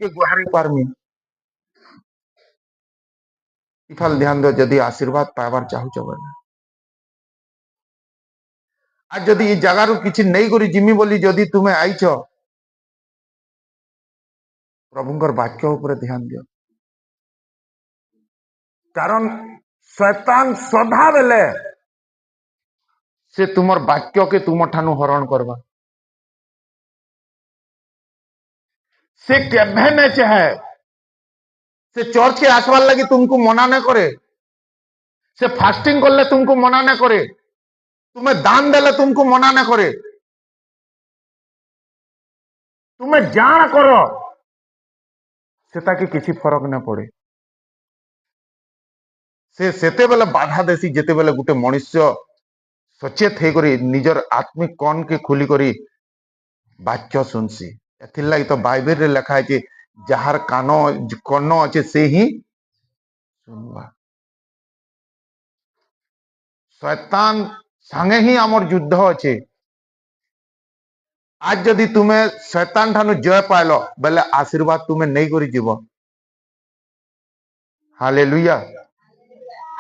के गुहारी पारमी इफाल ध्यान दो जदि आशीर्वाद पाइबार चाहूच बोले आज जदि ई जगार किछि नहीं करी जिमी बोली जदि तुमे आइछ प्रभुंकर वाक्य ऊपर ध्यान दियो कारण शैतान सदा बेले से तुमर वाक्य के तुम ठानु हरण करवा से केभे ने चाहे से चर्च के आसवार लगी तुमको मना न करे से फास्टिंग करले तुमको मना न करे तुम्हें दान देले तुमको मना न करे तुम्हें जान करो से ताकि किसी फरक न पड़े से सेते बेले बाधा देसी जेते बेले गुटे मनुष्य सचेत हे करी निजर आत्मिक कौन के खुली करी वाक्य सुनसी एथिर लगी तो बाइबल रे लिखा है कि जहार कानो कर्ण अच्छे से ही सुनवा शैतान संगे ही आमर युद्ध अच्छे आज जदि तुम्हें शैतान ठानु जय पाइल बेले आशीर्वाद तुम्हें नहीं करी जीव हालेलुया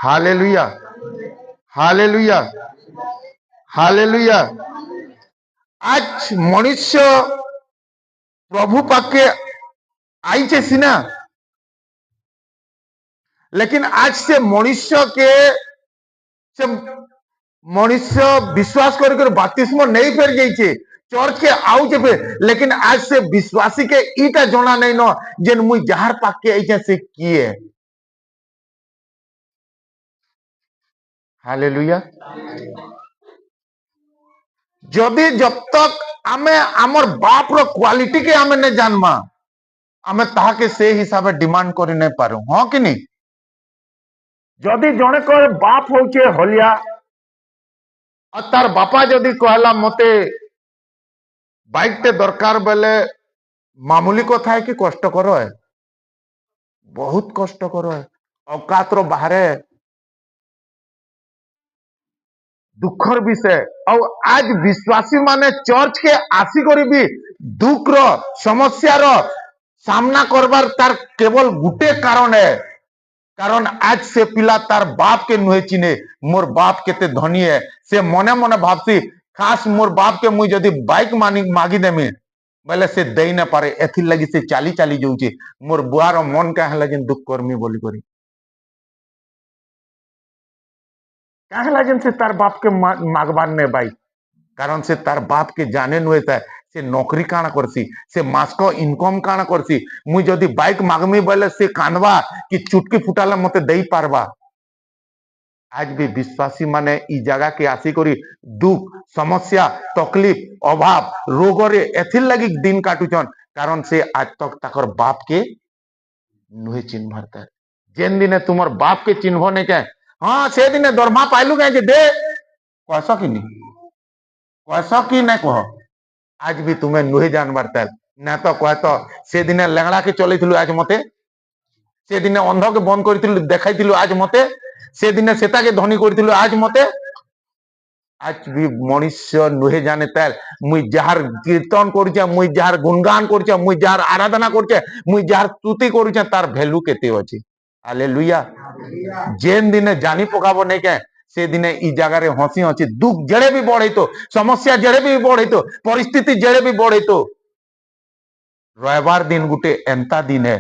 हालेलुया हालेलुया हालेलुया आज मनुष्य प्रभु पाके आईचे सीना लेकिन आज से मनुष्य के से मनुष्य विश्वास कर बपतिस्मा नहीं फेर जाइए चर्च के आउचे पे लेकिन आज से विश्वासी के इटा जना नहीं न जेन मुई जहार पाके आइचे से किए हालेलुया जदि जब तक आमे आमर बाप रो क्वालिटी के आमे ने जानमा आमे ताहा के से हिसाब डिमांड करि नहीं पारू हां कि नहीं जदि जने को बाप होचे हलिया और तार बापा जदि कहला मते बाइक ते दरकार बेले मामूली कथा है कि कष्ट करो है बहुत कष्ट करो है औकात रो बाहरे दुखर विषय और आज विश्वासी माने चर्च के आसी करी भी दुख रो समस्या रो सामना करबार तार केवल गुटे कारण है कारण आज से पिला तार बाप के नुहे चिने मोर बाप केते धनी है से मने मने भाबसी खास मोर बाप के मुई जदि बाइक मागी देमी बोले से दई न पारे एथिर लगी से चाली चाली जाऊची मोर बुआर मन का हला जेन दुख करमी बोली करी कहला जन से तार बाप के मागबार ने बाइक कारण से तार बाप के जाने नुहे से नौकरी काना करसी से मास को इनकम काना करसी मुई जदि बाइक मागमी बोले से कानवा कि चुटकी फुटाला मते दई पारबा आज भी विश्वासी माने ई जगह के आसी करी दुख समस्या तकलीफ अभाव रोग रे एथिर लगी दिन काटुचन कारण से आज तक ताकर बाप के नुहे चिन्ह भरता जेन दिने तुमर बाप के चिन्ह ने के हाँ से दिने दरमा पाइलु के दे कैसा कि नहीं कैसा कि नहीं कह आज भी तुम्हें नुहे जानबार तेल ना तो कह तो से दिने लेंगड़ा के चलैथिलु आज मते से दिने अंध के बंद करिथिलु देखाइथिलु आज मते से दिने सेता के धनी करिथिलु आज मते आज भी मनुष्य नुहे जाने तेल मुई जहार कीर्तन करूचे मुई जहार गुणगान करूचे मुई जहार आराधना करूचे मुई जहार स्तुति करूचे तार वैल्यू केते अछि हालेलुया जेन दिने जानी पकाबो नहीं के से दिने ई जगह रे हंसी अच्छी दुख जड़े भी बढ़े तो समस्या जड़े भी बढ़े तो परिस्थिति जड़े भी बढ़े तो रविवार दिन गुटे एंता दिन है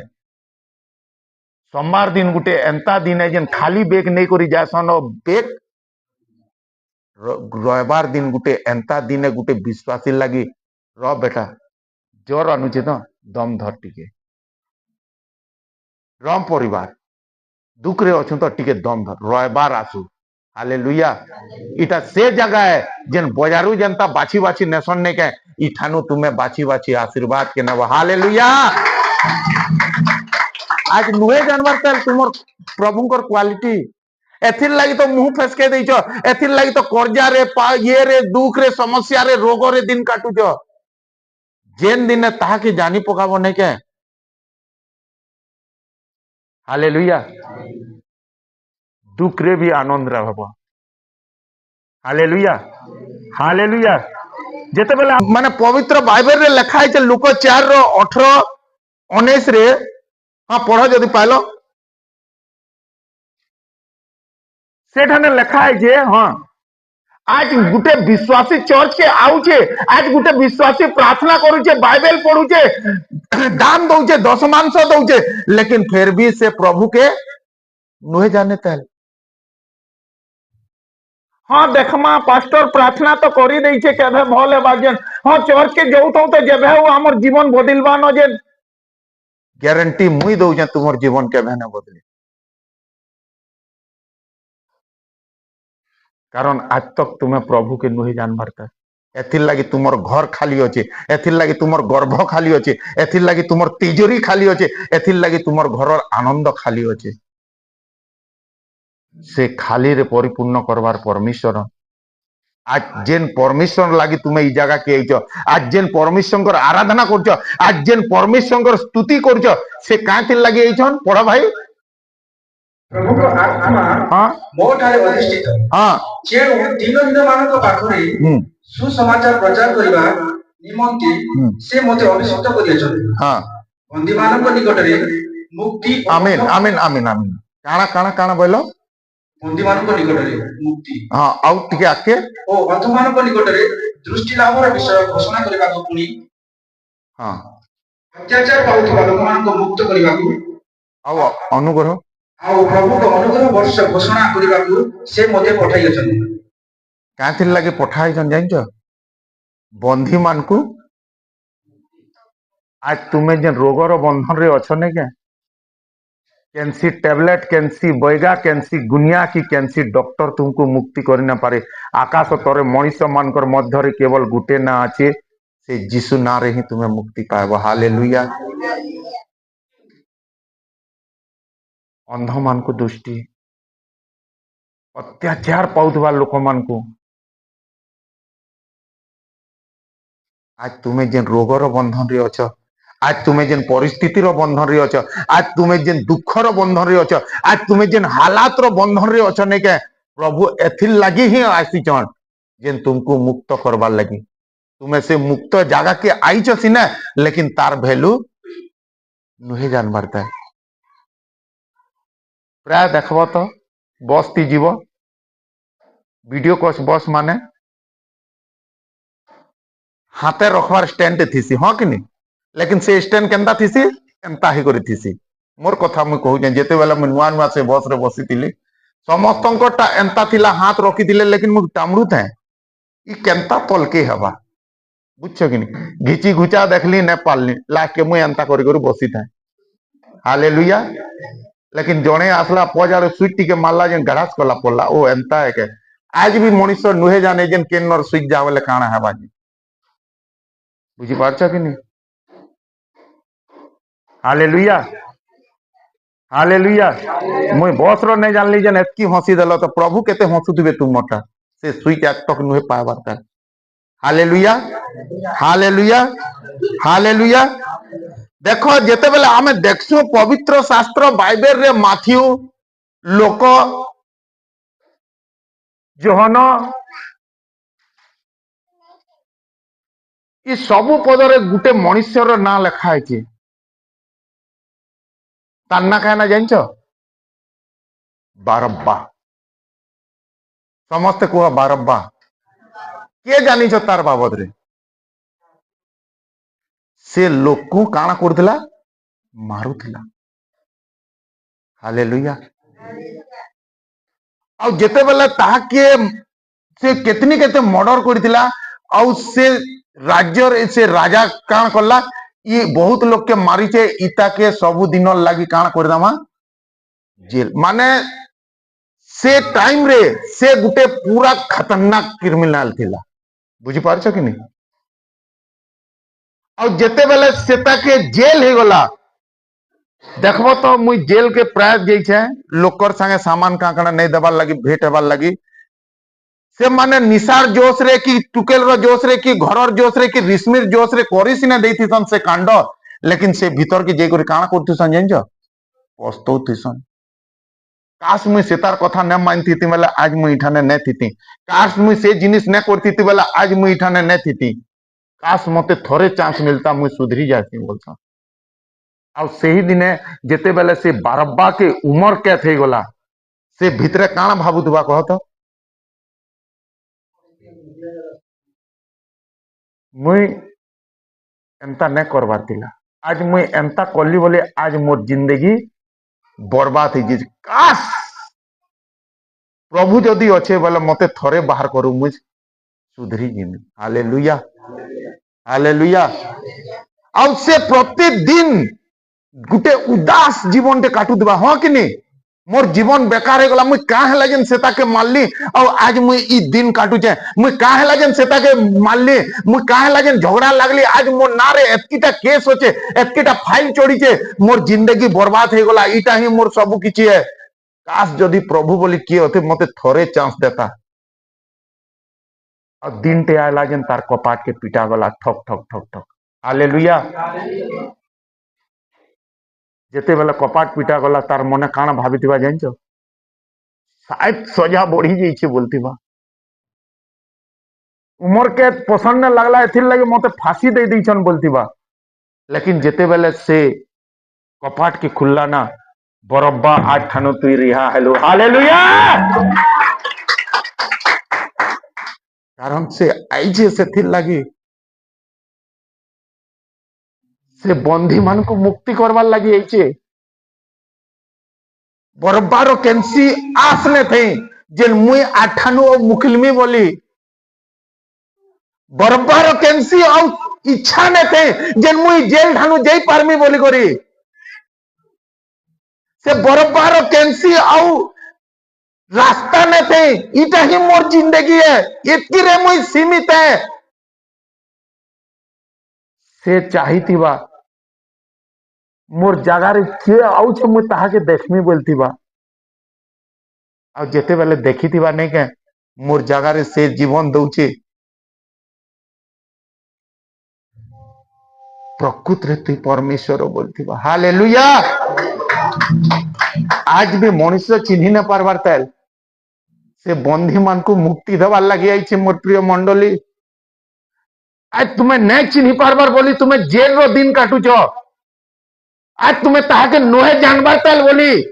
सोमवार दिन गुटे एंता दिन है जेन खाली बेग नहीं करी जासन बेग रविवार दिन गुटे एंता दिन है गुटे विश्वासी लगी र बेटा जोर अनुचित दम धर टिके राम परिवार दुख रे अच्छु तो टिके दम धर रविवार आसू हालेलुया इटा से जगह है जेन बजारू जनता बाछी बाछी नेसन ने के इठानु तुम्हें बाछी बाछी आशीर्वाद के नव हालेलुया आज नुहे जानवर तेल तुमर प्रभुंकर क्वालिटी एथिर लगी तो मुंह फेसके देइछो एथिर लगी तो कर्जा रे ये रे दुख रे समस्या रे रोग रे दिन काटुछो जेन दिन ताहा के जानी पकाबो ने के हालेलुया दुख रे भी आनंद रहबो हालेलुया हालेलुया जेते बेले माने पवित्र बाइबल रे लिखा है लुक 4:18 19 रे हाँ पढ़ जदि पाइल सेठाने लेखा है जे हाँ आज गुटे विश्वासी चर्च के आउचे आज गुटे विश्वासी प्रार्थना करूचे बाइबल पढ़ुचे दान दौचे दशमांश दौचे लेकिन फिर भी से प्रभु के नुहे जाने तल हाँ देखमा पास्टर प्रार्थना तो करी देइछे केबे भले बाजेन हाँ चर्च के जाउथौ तो जेबे हो हमर जीवन बदलबानो जे ग्यारंटी मुई दउछे तुमर जीवन केबे न बदले कारण आज तक तुम्हें प्रभु के नुहे जान मारता एथिर लगी तुमर घर खाली अच्छे एथिर लगी तुमर गर्भ खाली अच्छे एथिर लगी तुमर तिजोरी खाली अच्छे एथिर लगी तुमर घर आनंद खाली अच्छे से खाली रे परिपूर्ण करवार परमेश्वर आज जेन परमेश्वर लगी तुम्हें ई जगह के आइछ आज जेन परमेश्वर आराधना करछ आज जेन परमेश्वर स्तुति करछ से काथिर लगी आइछन पढ़ भाई प्रभु को आत्मा हाँ मोठारे अधिष्ठित हाँ जेणु दिन दिन मानक पाखरे सुसमाचार प्रचार करिबा निमंते से मते अभिषिक्त करियछन हाँ बंदी मानक निकटरे मुक्ति आमीन आमीन आमीन आमीन काना काना काना बोलो बंदी मानक निकटरे मुक्ति हाँ आउट टिके आके ओ अंध मानक निकटरे दृष्टि लाभर विषय घोषणा करिबा को पुनी हाँ अत्याचार पाउथबा लोक मानक मुक्त करिबा को आओ अनुग्रह आउ प्रभु को अनुग्रह वर्ष घोषणा करिबा को से मते पठाइयछन काथिर लगे पठाई जन जानिछ बंधी मान को आज तुम्हें जे रोगर बंधन रे अछ ने के कैंसी टैबलेट कैंसी बैगा कैंसी गुनिया की कैंसी डॉक्टर तुमको मुक्ति करि ना पारे आकाश तरे मनुष्य मानकर मध्य रे केवल गुटे ना अछि से यीशु ना रे ही तुम्हें मुक्ति पाएबो हालेलुया अंध मान को दृष्टि अत्याचार पाउथबा लोक मान को आज तुम्हें जेन रोगर बंधन रे अछ आज तुम्हें जेन परिस्थितिर बंधन रे अछ आज तुम्हें जेन दुखर बंधन रे अछ आज तुम्हें जेन हालात रो बंधन रे अछ ने के प्रभु एथिर लगी ही आसीचन जेन तुमको मुक्त करबार लगी तुम्हें से मुक्त जागा के आईच सिना लेकिन तार वैल्यू नुहे जान पारता है प्राय देखब तो बस ती जीव वीडियो कॉस बस माने हाथे रखबार स्टैंड थीसी हाँ कि नहीं लेकिन से स्टैंड केनता थीसी एंता ही करी थीसी मोर कथा मुई कहूचे जेते बेला मुई नुआ नुआ से बस रे बसितिली समस्तंकटा एंता थिला हाथ रखिथिले लेकिन मुई टामरू थे ई केनता तलके हवा बुझछ कि नहीं घिची घुचा देखली ने पालनी लास्ट के मुई एंता करी करी बसी था हालेलुया लेकिन जणे आसला पजारे स्विच टिके मारला जेन गड़ास कला पड़ला ओ एंता है के आज भी मनुष्य नुहे जाने जेन केनर स्विच जावले काना हवा जी बुझी पारछ कि नहीं हालेलुया हालेलुया मुई बस रो नहीं जानली जेन एतकी हंसी देलो तो प्रभु केते हंसुथिबे तुम मटा से स्विच एक तक नुहे पावर का हालेलुया हालेलुया हालेलुया देखो जेते बेले आमे देखसु पवित्र शास्त्र बाइबल रे माथ्यू लोक जोहन ई सबु पदरे गुटे मनुष्यर ना लेखा है तार ना कहना जानछ बारब्बा समस्त कुह बारब्बा के जानी तार बाबद रे से लोक को काना करथिला मारुथिला हालेलुया आ जेते बेले ताके से केतनी केते मर्डर करथिला आ से राज्य रे से राजा काना करला ये बहुत लोग के मारी छे इता के सबु दिन लागी काना कर दामा जेल माने से टाइम रे से गुटे पूरा खतरनाक क्रिमिनल थिला बुझी पारछ कि नहीं और जेते बेले सेता के जेल हे गला देखबो तो मुई जेल के प्राय जैछे लोकर संगे सामान का कणा नहीं देबार लगी भेट हेबार लगी से माने निसार जोश रे की टुकेल रो जोश रे की घरर जोश रे की रिस्मिर जोश रे करी सिने देथिसन से कांड लेकिन से भीतर के जे करी काना करथिसन जानछ पस्तौथिसन काश मुई सेतार कथा न मानथिति बेले आज मुई इठाने न थिति काश मुई से जिनिस न करथिति बेले आज मुई इठाने न थिति काश मते थोड़े चांस मिलता मुई सुधरी जाती बोलता ଆଉ ସେହି ଦିନେ ଯେତେବେଳେ ସେ ବାରବ୍ବା के उमर कैद हो गला से भितरे काण भाबुथबा कह तो मुई एंता नहीं करवार तिला आज मुई एंता कली बोले आज मोर जिंदगी बर्बाद हो जी काश प्रभु जदि अच्छे बोले मते थरे बाहर करू मुझ सुधरी जिमी हालेलुया हालेलुया आउ से प्रतिदिन गुटे उदास जीवन टे काटुथबा हाँ कि नहीं मोर जीवन बेकार हो गला मुई का हैला जेन सेता के मारली और आज मुई ई दिन काटुचे मुई का हैला जेन सेता के मारली मुई का हैला जेन झगड़ा लागली आज मोर नारे एतकीटा केस होचे एतकीटा फाइल चढ़ीचे मोर जिंदगी बर्बाद हो गला इटा ही मोर सब किछि है काश जदि प्रभु बोली किए होते मते थोड़े चांस देता और दिन टे आयला जेन तार कपाट के पिटा गला ठक ठक ठक ठक हालेलुया जेते बेला कपाट पिटा गला तार मने काना भाबिथिबा जानछो शायद सजा बढ़ी जाइछे बोलथिबा उमर के पसंद न लगला एथिर लगे मते फांसी दे दैछन बोलथिबा लेकिन जेते बेले से कपाट के खुल्ला ना बरब्बा आज ठानो तुई रिहा हेलो हालेलुया कारण से आइजे से थिर लगी से बंधी मान को मुक्ति करवार लगी आइचे बरब्बारो केंसी आसने थे जेन मुई आठानु मुकलमी बोली बरब्बारो केंसी औ इच्छा ने थे जेन मुई जेल ठानु जाई पारमी बोली करी से बरब्बारो केंसी औ रास्ता ने थे इटा ही मोर जिंदगी है इतकी रे मुई सीमित है से चाहिथिबा मोर जगार किए आउछ मुई ताहा के देखमी बोलथिबा आ जेते बेले देखिथिबा नहीं के मोर जगार से जीवन दउचे प्रकृत रे तुई परमेश्वर बोलथिबा हालेलुया आज भी मनुष्य चिन्ही न पारबार तेल से बंधी मान को मुक्ति देवार लगी आइछे मोर प्रिय मंडली आज तुम्हें नहीं चिन्ही पारबार बोली तुम्हें जेल रो दिन काटुछ आज तुम्हें ताहाके नोहे जानबार तेल बोली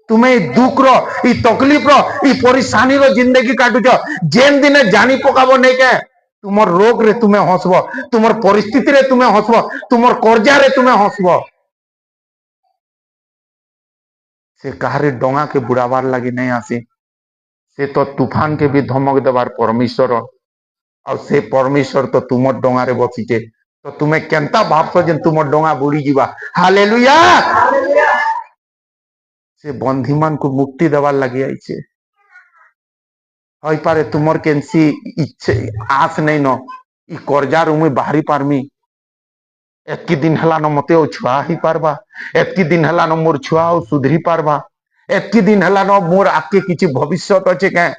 तुम्हें दुख रो ई तकलीफ रो ई परेशानी रो जिंदगी काटुछ जेन दिने जानी पकाबो नहीं के तुमर रोग रे तुम्हें हसबो तुमर परिस्थिति रे तुम्हें हसबो तुमर कर्जा रे तुम्हें हसबो से कहारे डोंगा के बुड़ावार लगी नहीं आसी से तो तूफान के भी धमक देवार परमेश्वर और से परमेश्वर तो तुमर डोंगा रे बसीचे तो तुम्हें केंता भावसो जे तुमर डोंगा बुड़ी जीवा हालेलुया से बंधी मान को मुक्ति देवार लगी आइछे होई पारे तुमर केंसी इच्छे आस नहीं न ई कर्जा रू मुई बाहरी पारमी एतकी दिन हला न मते ओ छुआ ही पारबा एतकी दिन हला न मोर छुआ ओ सुधरी पारबा एतकी दिन हला न मोर आके किछि भविष्यत अछि के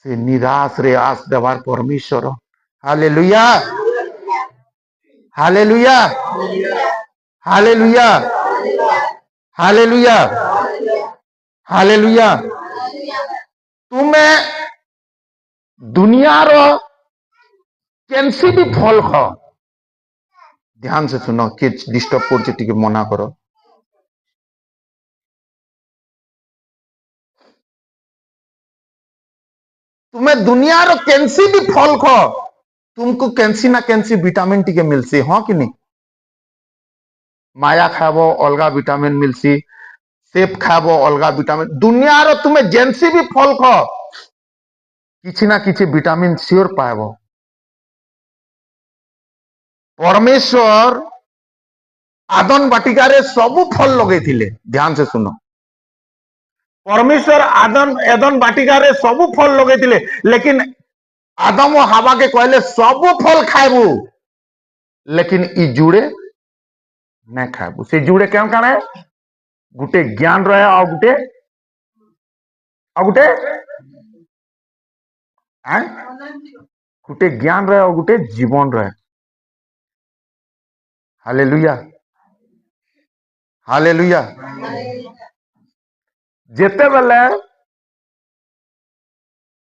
से निराश रे आस देवार परमेश्वर hallelujah hallelujah hallelujah hallelujah hallelujah तुम्हें दुनिया रो केंसी भी फल खाओ ध्यान से सुनो कि डिस्टर्ब कर टिके मना करो तुम्हें दुनिया रो केंसी भी फल खाओ तुमको केंसी ना केंसी विटामिन टिके मिलसी हाँ कि नहीं माया खाबो अलगा विटामिन मिलसी सेब खाबो अलगा विटामिन दुनिया रो तुम्हें जेंसी भी फल खाओ किछि ना किछि विटामिन श्योर पाएबो परमेश्वर आदन बाटिकारे सबु फल लगे थिले ध्यान से सुनो परमेश्वर आदन एदन बाटिकारे सबु फल लगे थिले लेकिन आदम और हवा के कहले सबु फल खाएबू लेकिन ई जुड़े नहीं खाएबू से जुड़े क्या कारण है गुटे ज्ञान रहे और गुटे गुटे ज्ञान रहे और गुटे जीवन रहे हालेलुया हालेलुया जेते बेले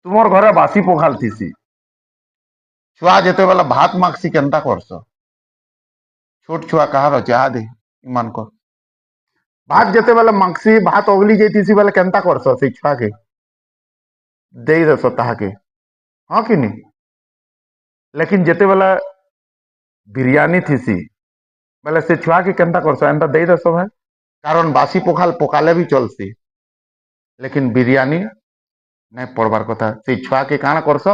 तुमर घरे बासी पखाल थीसी छुआ जेते बेले भात मागसी केनता करस छोट छुआ कहार अच्छे आ दे ईमान कर भात जेते बेले मांगसी भात अगली जाती बेले केनता करस से छुआ के दे दस ताके हाँ कि नहीं लेकिन जेते बेले बिरयानी थीसी बेले से छुआ के केनता करस एंता दे दस भाई कारण बासी पखाल पकाले भी चलसी लेकिन बिरयानी नहीं पड़बार कथा से छुआ के काना करस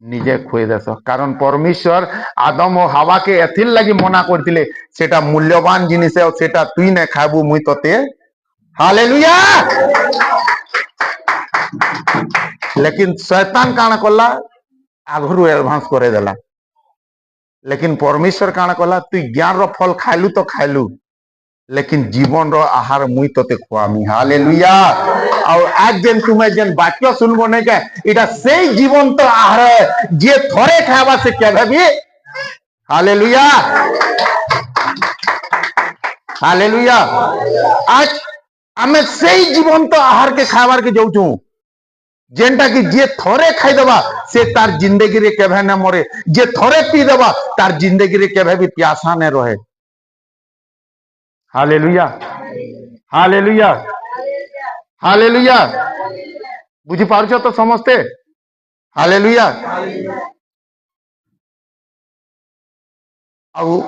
निजे खुए देस कारण परमेश्वर आदम और हावा के एथिर लगी मना करथिले सेटा मूल्यवान जिनिस है और सेटा तुई ने खाबू मुई तते हालेलुया लेकिन शैतान काना कला आगरू एडवांस करे देला लेकिन परमेश्वर काना कला तुई ज्ञान रो फल खाइलु तो खाइलु लेकिन जीवन रो आहार मुई तते खुआमी हालेलुया और आज जेन तुम्हें जेन वाक्य सुनबो नहीं के इटा से जीवन तो आहार है जे थोड़े खावा से केबे भी हालेलुया हालेलुया आज आमे से जीवन तो आहार के खावार के जाऊँ जेनटा कि जे थोड़े खाई देवा से तार जिंदगी रे केभे न मरे जे थोड़े पी देवा तार जिंदगी रे केभे भी प्यासा न रहे हालेलुया हालेलुया हालेलुया बुझी पारुछ तो समस्ते हालेलुया आउ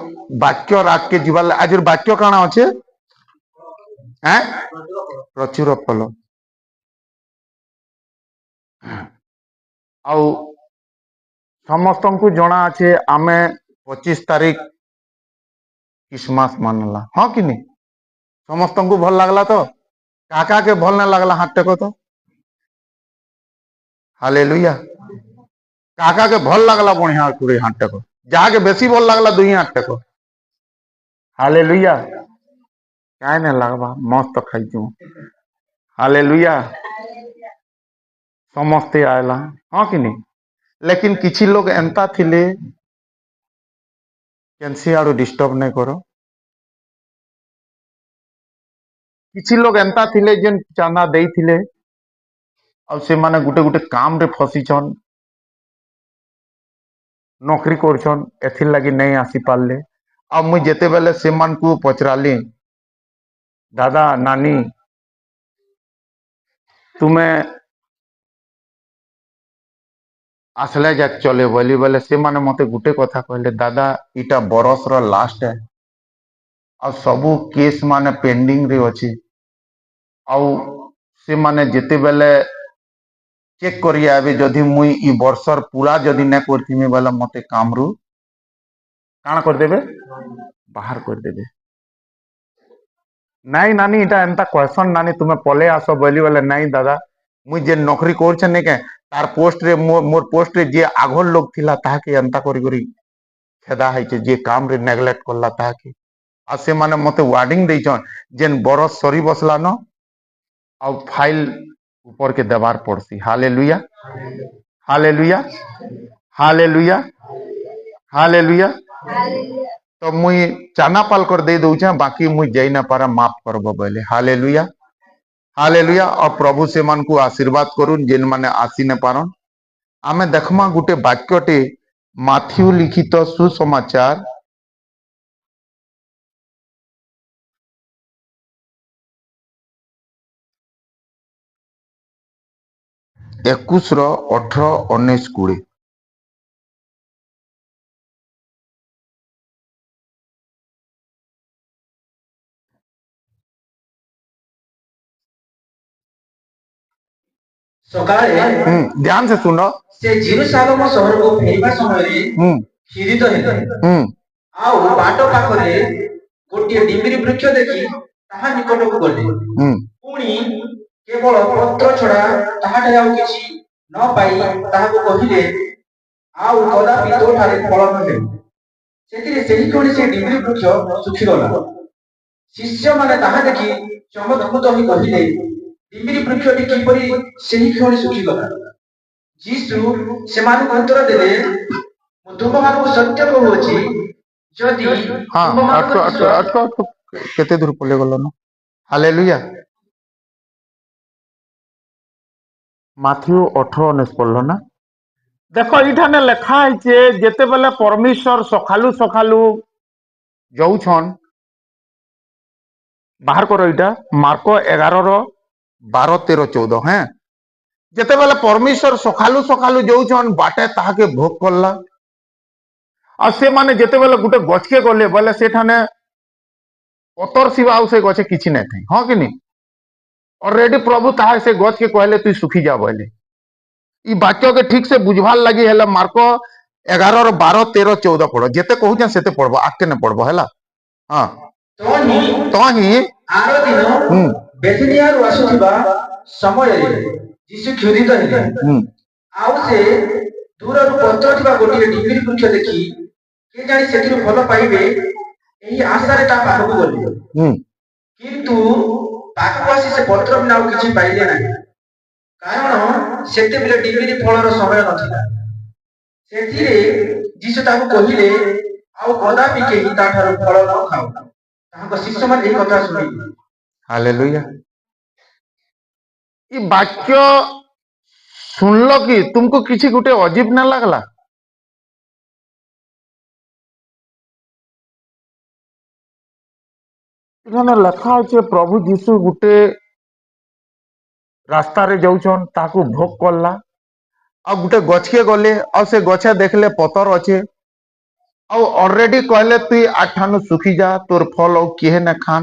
वाक्य राग के जीवा आज वाक्य काना अच्छे हैं प्रचुर फल आउ समस्त को जना अच्छे आमे 25 तारीख क्रिसमस मानला हाँ कि नहीं समस्त को भल लगला तो काका के भल ना लगला हाथ टेको तो हालेलुया काका के भल लगला बढ़िया कुड़ी हाथ टेको जहाँ के बेसी भल लगला दुई हाथ टेको हालेलुया क्या नहीं लगवा मस्त खाई हालेलुया समस्ते आयला हाँ कि नहीं लेकिन किसी लोग एंता थिले कैंसी आड़ो डिस्टर्ब नहीं करो किसी लोग एंता थिले जेन चांदा दे थिले और से माने गुटे गुटे काम रे फसीछन नौकरी करछन एथिर लगी नहीं आसी पारले अब मुई जेते बेले से मान को पचराली दादा नानी तुम्हें आसले जाक चले बोली बोले से माने मते गुटे कथा कहले दादा इटा बरस रो लास्ट है और सबू केस माने पेंडिंग रे अछि आउ से माने जेते बेले चेक करिया अबे जदि मुई ई वर्षर पूरा जदि न करथिमी बोले मते काम रु काना कर देबे बाहर कर देबे नहीं नानी इटा एंता क्वेश्चन नानी तुम्हें पले आसो बोली बोले नहीं दादा मुई जे नौकरी करछ ने के तार पोस्ट रे मोर पोस्ट रे जे आघर लोग थिला ताके एंता करी करी खेदा है जे काम रे नेग्लेक्ट करला ताके आ से माने मते वार्निंग देछन जेन बरस सरी बसला न और फाइल ऊपर के देवार पड़सी हालेलुया हालेलुया हालेलुया हालेलुया तो मुई चाना पाल कर दे दउछे बाकी मुई जाई ना पारा माफ करबो बोले हालेलुया हालेलुया और प्रभु से मन को आशीर्वाद करूं जेन माने आसी न पारन आमे देखमा गुटे वाक्यटे माथ्यू लिखित सुसमाचार 21 रो 18 19 20 ସକାଳେ ध्यान से सुनो ସେ ଜେରୁସାଲେମ ସହରକୁ ଫେରିବା ସମୟରେ କ୍ଷୀରିତ ହେଲେ ଆଉ ବାଟ ପାଖରେ ଗୋଟିଏ ଡିମ୍ବିରି ବୃକ୍ଷ ଦେଖି ତାହା ନିକଟକୁ ଗଲେ ପୁଣି କେବଳ ପତ୍ର ଛଡା ତାହାଠାରେ ଆଉ କିଛି ନ ପାଇ ତାହାକୁ କହିଲେ ଆଉ କଦାପି ତୋଠାରେ ଫଳ ନ ହେଉ ସେଥିରେ ସେହି କ୍ଷଣି ସେ ଡିମ୍ବିରି ବୃକ୍ଷ ଶୁଖିଗଲା ଶିଷ୍ୟମାନେ ତାହା ଦେଖି ଚମତ୍କୃତ ହୋଇ କହିଲେ ଡିମ୍ବିରି ବୃକ୍ଷଟି କିପରି ସେହି କ୍ଷଣି ଶୁଖିଗଲା ଯୀଶୁ ସେମାନଙ୍କୁ ଉତ୍ତର ଦେଲେ ମୁଁ ତୁମମାନଙ୍କୁ ସତ୍ୟ କହୁଅଛି ଯଦି केते दूर पले गलो न हालेलुया माथ्यू 18-19 पढ़लो ना देखो इठाने लिखा है जे जेते बेले परमेश्वर सखालू सखालू যাଉছন বাহার কর এটা মার্ক 11:12, 13, 14 হ্যাঁ যেতেবেলে পরমেশ্বর সকালু সকালু যাউছন বাটে তাহাকে ভোগ করলা আর সেমানে যেতেবেলে গোটে গছকে গলে বলে সেখানে পতর শিবা ଆଉ ସେ ଗଛେ କିଛି ନାଇଁ ଥାଇ ହଁ କି ନି অলরেডি প্রভু তাহা ସେ ଗଛকে କହିଲେ তুই শুখি যা বলে ই বাক্যকে ঠিক ସେ বুঝবার লাগি হেলা মার্ক 11:12, 13, 14 পড় যেতে কହୁছেন সেতে পড়ব আকে নে পড়ব হেলা ହଁ ତ ହିଁ ଆର ଦିନ ବେଥନିଆରୁ ଆସୁଥିବା ସମୟରେ ଯୀଶୁ କ୍ଷୁଧିତ ହେଲେ ଆଉ ସେ ଦୂରରୁ ପତ୍ର ଥିବା ଗୋଟିଏ ଡିମ୍ବିରି ବୃକ୍ଷ ଦେଖି କିଏ ଜାଣି ସେଥିରୁ ଫଳ ପାଇବେ ଏହି ଆଶାରେ ତା ପାଖକୁ ଗଲେ କିନ୍ତୁ ପାଖକୁ ଆସି ସେ ପତ୍ର ବିନା ଆଉ କିଛି ପାଇଲେ ନାହିଁ କାରଣ ସେତେବେଳେ ଡିମ୍ବିରି ଫଳର ସମୟ ନଥିଲା ସେଥିରେ ଯୀଶୁ ତାକୁ କହିଲେ ଆଉ କଦାପି କେହି ତାଠାରୁ ଫଳ ନ ଖାଉ ତାଙ୍କ ଶିଷ୍ୟମାନେ ଏହି କଥା ଶୁଣିଲେ ହାଲେଲୁୟା ଇ ବାକ୍ୟ শুনল কি तुमको किसी गोटे अजीब ना लगला এখানে লেখা আছে প্রভু যীশু গোটে রাস্তারে যাউছন তাকে ভোগ করলা আর গোটে গছকে গলে আর সে গছে দেখলে পতর আছে আর অলরেডি কহলে তুই আঠানু শুখি যা তোর ফল আর কিহে না খান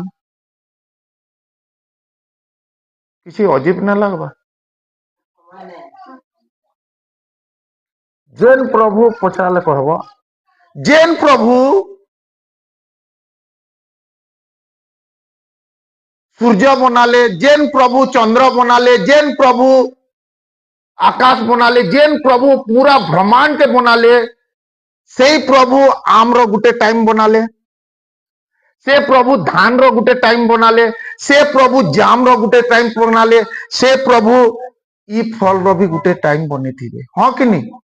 কিছু অজীব না লাগবা जेन प्रभु पचारे कहब जेन प्रभु सूर्य बनाले जेन प्रभु चंद्र बनाले जेन प्रभु आकाश बनाले जेन प्रभु पूरा ब्रह्मांड के बनाले से प्रभु आम रो गुटे टाइम बनाले से प्रभु धान रो गुटे टाइम बनाले से प्रभु जाम रो गुटे टाइम बनाले से प्रभु ई फल रो भी गुटे टाइम बनी थी हाँ कि नहीं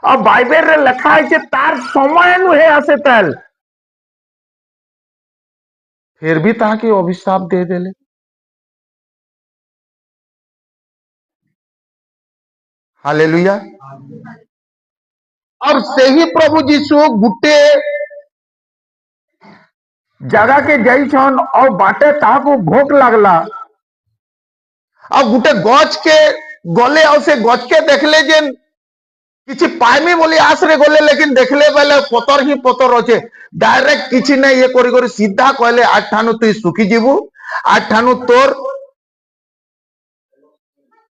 और बाइबल रे लिखा है तार समय नुहे आसे ताल फिर भी ताके अभिशाप दे देले हालेलुया और से ही प्रभु जीशु गुटे जगह के जाइछन और बाटे ताको भोक लगला और गुटे गछ के गले और से गछ के देखले जे किसी पाइमी बोली आसरे गले लेकिन देखले बेले पतर ही पतर अच्छे डायरेक्ट किसी नहीं ये करी सीधा कहले आठानु तुई सुखी जीवु आठानु तोर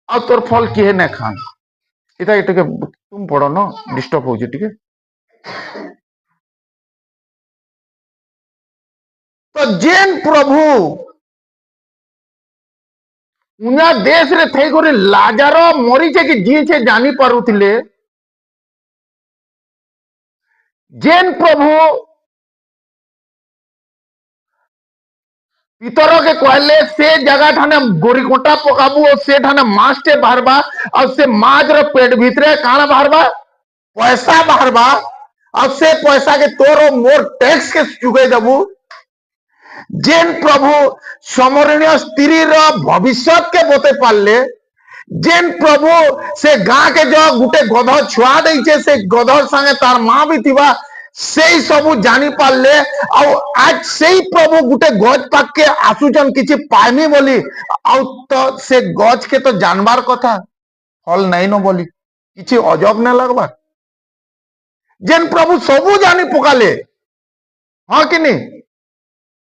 और तोर फल किए ना खान इटा ये तुम पढ़ो न डिस्टर्ब हो ठीक है तो जेन प्रभु उना देश रे थई करे लाजार मरीचे कि जी छे जानी पारुथिले जेन प्रभु पितर के कहले से जगह ठाने गोरीकोटा पकाबू और से ठाने मास टे बाहरबा और से माज रो पेट भीतरे काना बाहरबा पैसा बाहरबा और से पैसा के तोरो मोर टैक्स के चुके देबू जेन प्रभु समरणीय स्त्री रो भविष्य के बोते पाले जेन प्रभु से गाँ के जो गुटे गध छुआ देइछे से गधर संगे तार मां भी थिबा से सबू जानी पारले आज से प्रभु गुटे गज पाक के आसुचन किछि पाइनी बोली तो से गज के तो जानबार कथा फल नहीं न बोली किछि अजब न लगबा जेन प्रभु सबू जानी पकाले हाँ कि नहीं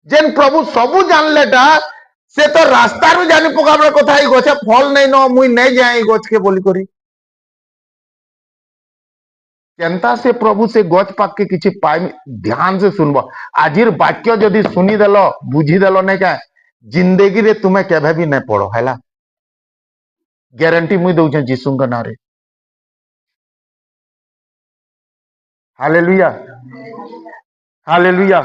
जेन प्रभु सबू जानलेटा से तो रास्ता रू जानी पकाबर कथा ही गछे फल नहीं न मुई नहीं जाए गछ के बोली करी केनता से प्रभु से गच पाक के किछि पाइ ध्यान से सुनबो आजिर वाक्य जदि सुनी देलो बुझी देलो नहीं क्या जिंदगी रे तुम्हें केभे भी नहीं पड़ो हैला गारंटी मुई दउछे जीसु का नाम रे हालेलुया हालेलुया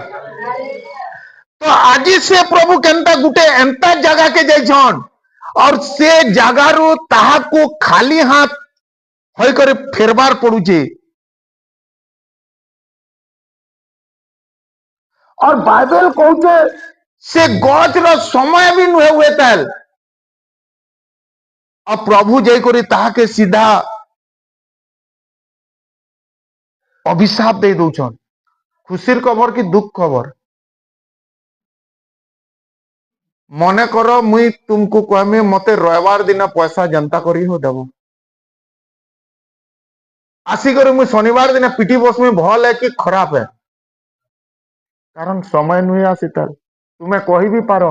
तो आज से प्रभु केनता गुटे एंता जगह के जाइछन और से जगह रू ताहा को खाली हाथ होय करे फेरबार पड़ुचे और बाइबल कहूचे से गच रो समय भी नुहे हुए ताल और प्रभु जय करी ताहा के सीधा अभिशाप दे दउछन खुशीर खबर कि दुख खबर मने करो मुई तुमको कहमी मते रविवार दिन पैसा जनता करी हो देव आसिक मुई शनिवार दिन पिटी बसमी भल है कि खराब है कारण समय नुहे आसी तुम्हें कही भी पार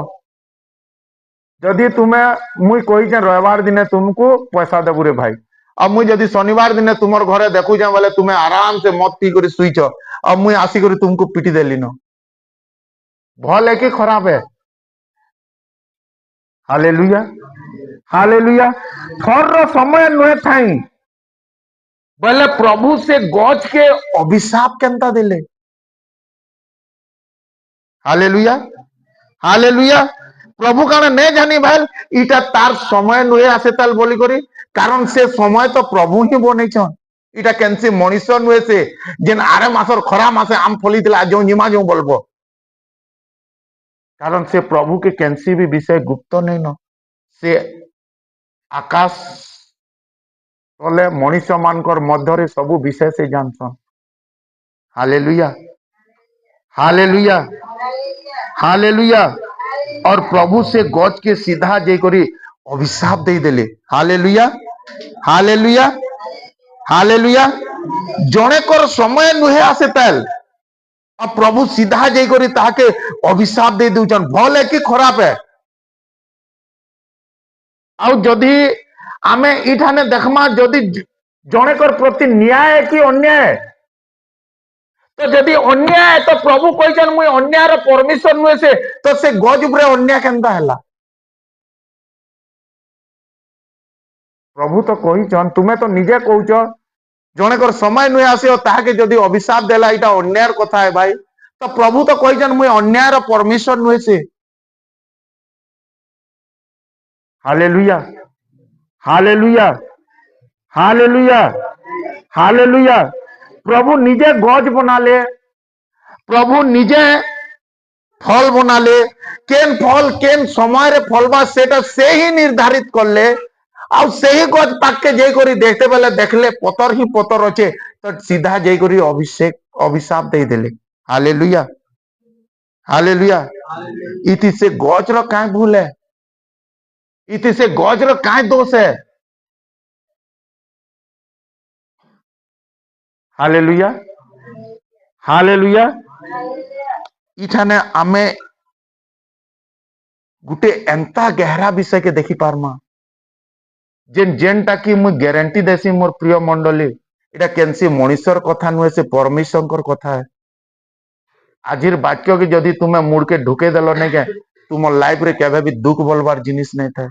जदि तुम्हें मुई कही रविवार दिन तुमको पैसा देबू रे भाई अब मुई जदि शनिवार दिन तुम घरे देखू बोले तुम्हें आराम से मत पी कर शुईच अब मुई आसिक तुमको पिटी देली न भल है कि खराब है हालेलुया हालेलुया थर समय नुहे थाई बोले प्रभु से गज के अभिशाप केनता देले हालेलुया हालेलुया प्रभु काने नहीं जानी भाई इटा तार समय नुहे आसे ताल बोली करी कारण से समय तो प्रभु ही बनै छन इटा केनसी मनीष नुहे से जेन आरे मासर खरा मासे आम फली दिला जो निमा जो बोलबो कारण से प्रभु के केनसी भी विषय गुप्त नहीं न से आकाश तले मनीष मानकर मध्यरे सबु विषय से जानसन हालेलुया हालेलुया हालेलुया और प्रभु से गज के सीधा जे करी अभिशाप दे देले हालेलुया हालेलुया हालेलुया जणे कर समय नुहे आसे ताल अब प्रभु सीधा जे करी ताके अभिशाप दे दूचन भल है कि खराब है आउ जदि आमे इठाने देखमा जदि जणे कर प्रति न्याय कि अन्याय तो जदि अन्याय तो प्रभु कहछन मुई अन्याय रो परमिशन नुहे से तो से गज उपरे अन्याय केनता हैला प्रभु तो कहछन तुमे तो निजे कहउछ जणे कर समय नुहे आसे ताके जदि अभिशाप देला इटा अन्याय कथा है भाई तो प्रभु तो कहछन मुई अन्याय रो परमिशन नुहे से हालेलुया हालेलुया हालेलुया हालेलुया प्रभु निजे गज बनाले प्रभु निजे फल बनाले केन फल केन समय रे फलबा सेटा से ही निर्धारित करले आउ से ही गज पाके जे करी देखते बेले देखले पतर ही पतर अच्छे तो सीधा जे करी अभिशाप दे देले हालेलुया हालेलुया इति से गज रो काय भूल है इति से गज रो काय दोष है हालेलुया हालेलुया इठाने आमे गुटे एंता गहरा विषय के देखी पारमा जेन जेनटा कि मुई गारंटी देसी मोर प्रिय मंडली इटा केनसी मनीषर कथा नुहे से परमेश्वर कथा है आजिर वाक्य के जदि तुम्हें मुड़ के ढुके देलो नहीं के तुम लाइफ रे केबे भी दुख बोलबार जिनिस नहीं था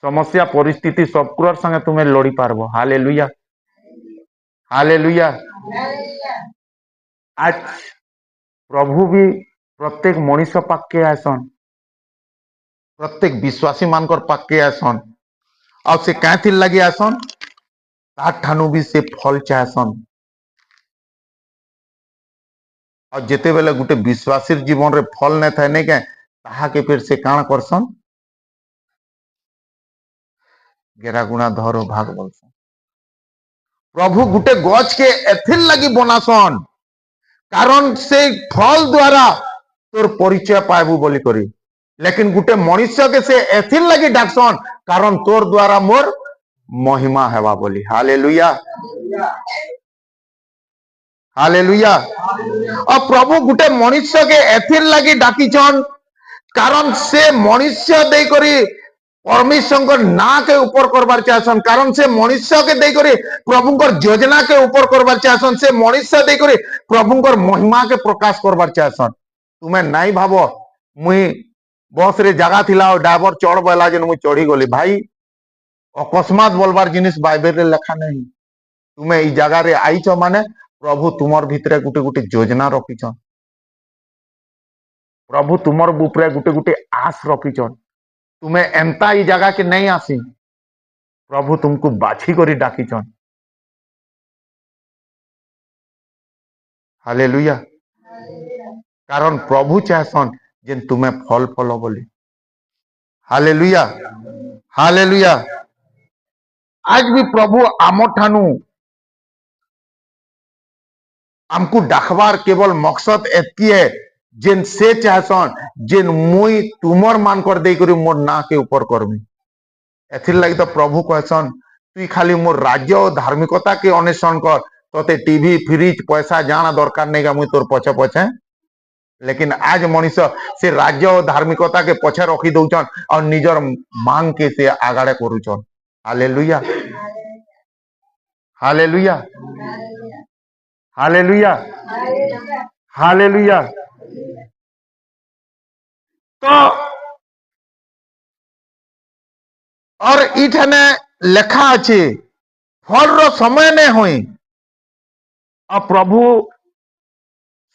समस्या परिस्थिति सबकुर संगे तुम्हें लड़ी पारबो हालेलुया हालेलुया आज प्रभु भी प्रत्येक मनीष पाके आसन प्रत्येक विश्वासी मानकर पाके आसन आ से काथि लगी आसन तार ठानु भी से फल चाहसन और जेते बेले गुटे विश्वासी जीवन रे फल नहीं था नहीं के ताहा के फिर से काण करसन गेरा गुणा धरो भाग बोलसन प्रभु गुटे गज के एथिर लगी बनासन कारण से फल द्वारा तोर परिचय पाइबू बोली करी लेकिन गुटे मनुष्य के से एथिर लगी डाकसन कारण तोर द्वारा मोर महिमा हेवा बोली हालेलुया हालेलुया और प्रभु गुटे मनुष्य के एथिर लगी डाकीचन कारण से मनुष्य दे करी परमेश्वर ना के ऊपर करबार चाहसन कारण से मनुष्य के दे करी प्रभुंकर योजना के ऊपर करबार चाहसन से मनुष्य दे करी प्रभुंकर महिमा के प्रकाश करबार चाहसन तुम्हें नहीं भाबो मुई बस रे जगह थिला और ड्राइवर चढ़ बोला जे मुई चढ़ी गली भाई अकस्मात बोलबार जिनिस बाइबल रे लिखा नहीं तुम्हें ई जगह रे आईच माने प्रभु तुमर भितरे गुटे गुटे योजना रखीछन प्रभु तुमर ऊपर गुटे गुटे आस रखीछन तुम्हें एंता ई जगह के नहीं आसी प्रभु तुमको बाछी करी डाकीछन हालेलुया कारण प्रभु चाहसन जेन तुम्हें फल फल बोली हालेलुया हालेलुया आज भी प्रभु आम ठानु हमको डाकबार केवल मकसद एतकी है जेन से चाहसन जेन मुई तुमर मान कर दे करी मोर ना के ऊपर करमी एथिर लगी तो प्रभु कहसन तुई खाली मोर राज्य और धार्मिकता के अन्वेषण कर तोते टीवी फ्रिज पैसा जाना दरकार नहीं का मुई तोर पछे पछे लेकिन आज मनीष से राज्य और धार्मिकता के पछे रखी दौचन और निजर मांग के से आगाड़े करुचन हालेलुया हालेलुया हालेलुया हालेलुया तो और इठने लेखा अच्छे फल रो समय नहीं हुई और प्रभु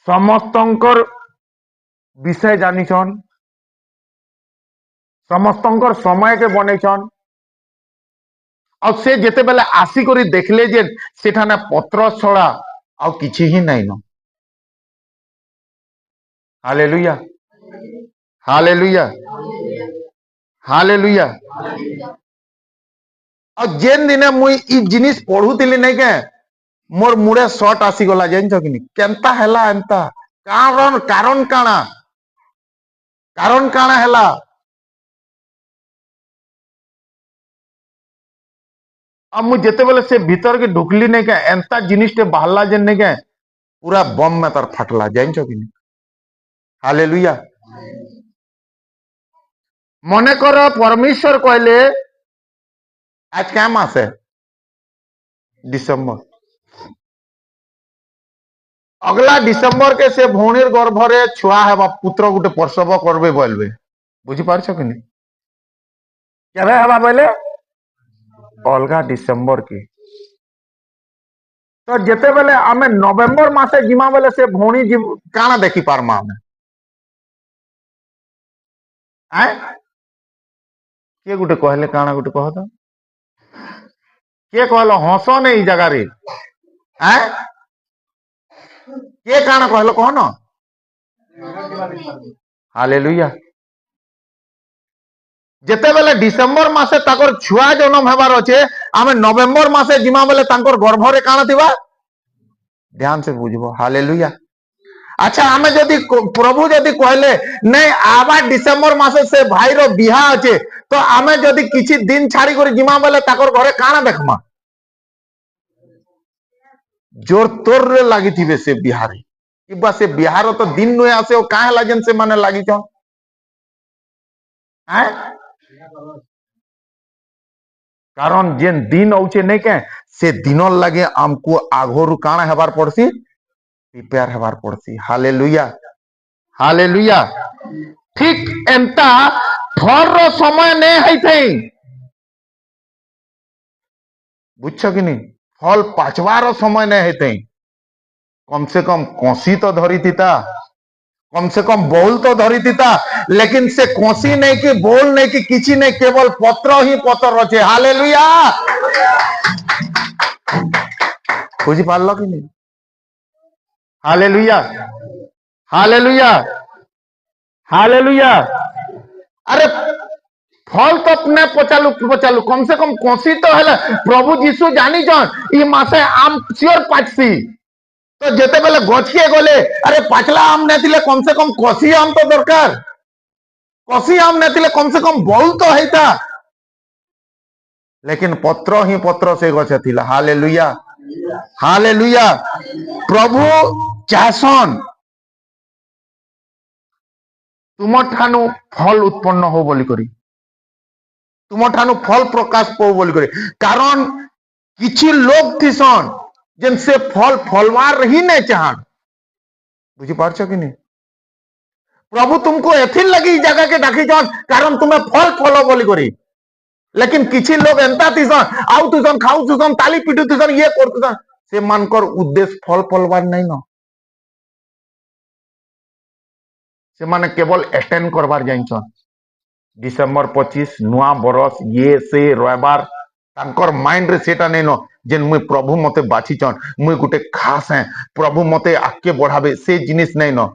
समस्तंकर विषय जानिछन समस्तंकर समय के बनैछन और से जेते बेले आसी करी देखले जे सेठाने पत्र छड़ा आ किछि ही नहीं न हालेलुया हालेलुया हालेलुया और जेन दिने मुई ई जिनिस पढ़ुतिली नहीं के मोर मुड़े शॉट आसी गला जानछ कि नहीं केनता हैला एंता कारण कारण काना हैला अब मुझे जेते बेले से भीतर के ढुकली नहीं के एंता जिनिस टे बाहला जेन नहीं के पूरा बम में तार फटला जानछ कि नहीं हालेलुया मने करो परमेश्वर कहले आज क्या मास है डिसेम्बर अगला डिसेम्बर के से भौणीर गर्भरे छुआ है पुत्र गोटे प्रसव करबे बोलबे बुझी पारछ कि नहीं केबे हबा बोले अलगा डिसेम्बर की तो जेते बेले आमे नवेम्बर मासे जिमा बेले से भौणी काना देखी पारमा आमे आए के गोटे कहले काना गोटे कह तो के कहलो हंस नहीं जगह रे आए के काना कहलो कह न हालेलुया जेते बेले डिसेम्बर मासे ताकर छुआ जन्म हेबार अच्छे आमे नवेम्बर मासे जिमा बेले तांकर गर्भरे काना थिबा ध्यान से बुझबो हालेलुया अच्छा आमे जदी प्रभु जदी कहले नहीं आबा डिसेम्बर मासे से भाई रो बिहा अच्छे तो आमे जदी किछि दिन छाड़ी कर जिमा बेले ताकर घरे काना देखमा जोर तोर रे लागी थिबे से बिहारी किबा से बिहार तो दिन नुए आसे ओ काहे लागन से माने लागी छन हैं कारण जेन दिन औचे नहीं के से दिनर लगे हमको आघोरु काना हेबार पड़सी प्रिपेयर हेबार पड़सी हालेलुया हालेलुया ठीक एंता फर रो समय ने हैथै बुझछ कि नहीं फल पाचवार समय ने हैथै कम से कम कोसी तो धरी थीता कम से कम बोल तो धरी थीता लेकिन से कोसी नहीं कि बोल नहीं कि किसी नहीं केवल पत्र ही पत्र रचे हालेलुया बुझी पारल कि नहीं हालेलुया हालेलुया हालेलुया अरे फल तो अपने पचालू पचालू कम से कम कोसी तो है प्रभु जीशु जानी जान ये मासे आम सियोर पाचसी तो जेते बेले गछिए गले अरे पाचला आम नेतिले कम से कम कसी आम तो दरकार कसी आम नेतिले कम से कम बोल तो हैता लेकिन पत्र ही पत्र से गछे थिला हालेलुया हालेलुया प्रभु चाहसन तुम ठानु फल उत्पन्न हो बोली करी तुम ठानु फल प्रकाश पो बोली करी कारण किछि लोग थिसन जेन से फल फलवार ही नहीं चाहन बुझी पारछ कि नहीं प्रभु तुमको एथिर लगी जगह के डाकी जान कारण तुम्हें फल फलो बोली करी लेकिन किछि लोग एंता थिसन आउ तुसन खाउ तुसन ताली पिटु तुसन ये कर तुसन से मानकर उद्देश्य फल फलवार नहीं न से माने केवल अटेंड करबार जाइछन डिसेम्बर 25 नुआ बरस ये से रविवार तांकर माइंड रे सेटा नहीं न जेन मुई प्रभु मते बाछीचन मुई गुटे खास है प्रभु मते आके बढ़ाबे से जिनिस नहीं न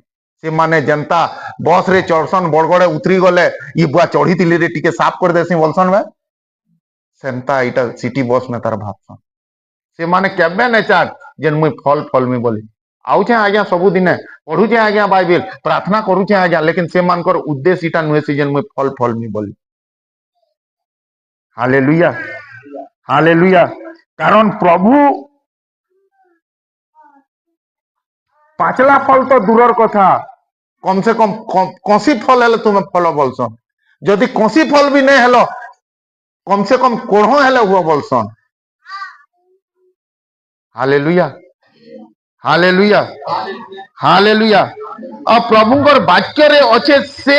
से माने जनता बस रे चढ़सन बड़गड़े उतरी गले ये बुआ चढ़ी तिली रे टिके साफ कर देसी बोलसन बे सेंता इटा सिटी बस में तार भाबसन से माने केबे नहीं चाट जेन मुई फल फलमी बोली आउचे आज्ञा सबुदिने पढ़ुचे आज्ञा बाइबल प्रार्थना करूचे आज्ञा लेकिन से मानकर उद्देश्य इटा नुहे सीजन में फल फल मी बोली हालेलुया हालेलुया कारण प्रभु पाचला फल तो दूरर कथा कम से कम कसी फल हेले तुम्हें फल बोलसन जदि कसी फल भी नहीं हेलो कम से कम कोढ़ हेले हुआ बोलसन हालेलुया हालेलुया हालेलुया अब प्रभुंकर वाक्य रे अच्छे से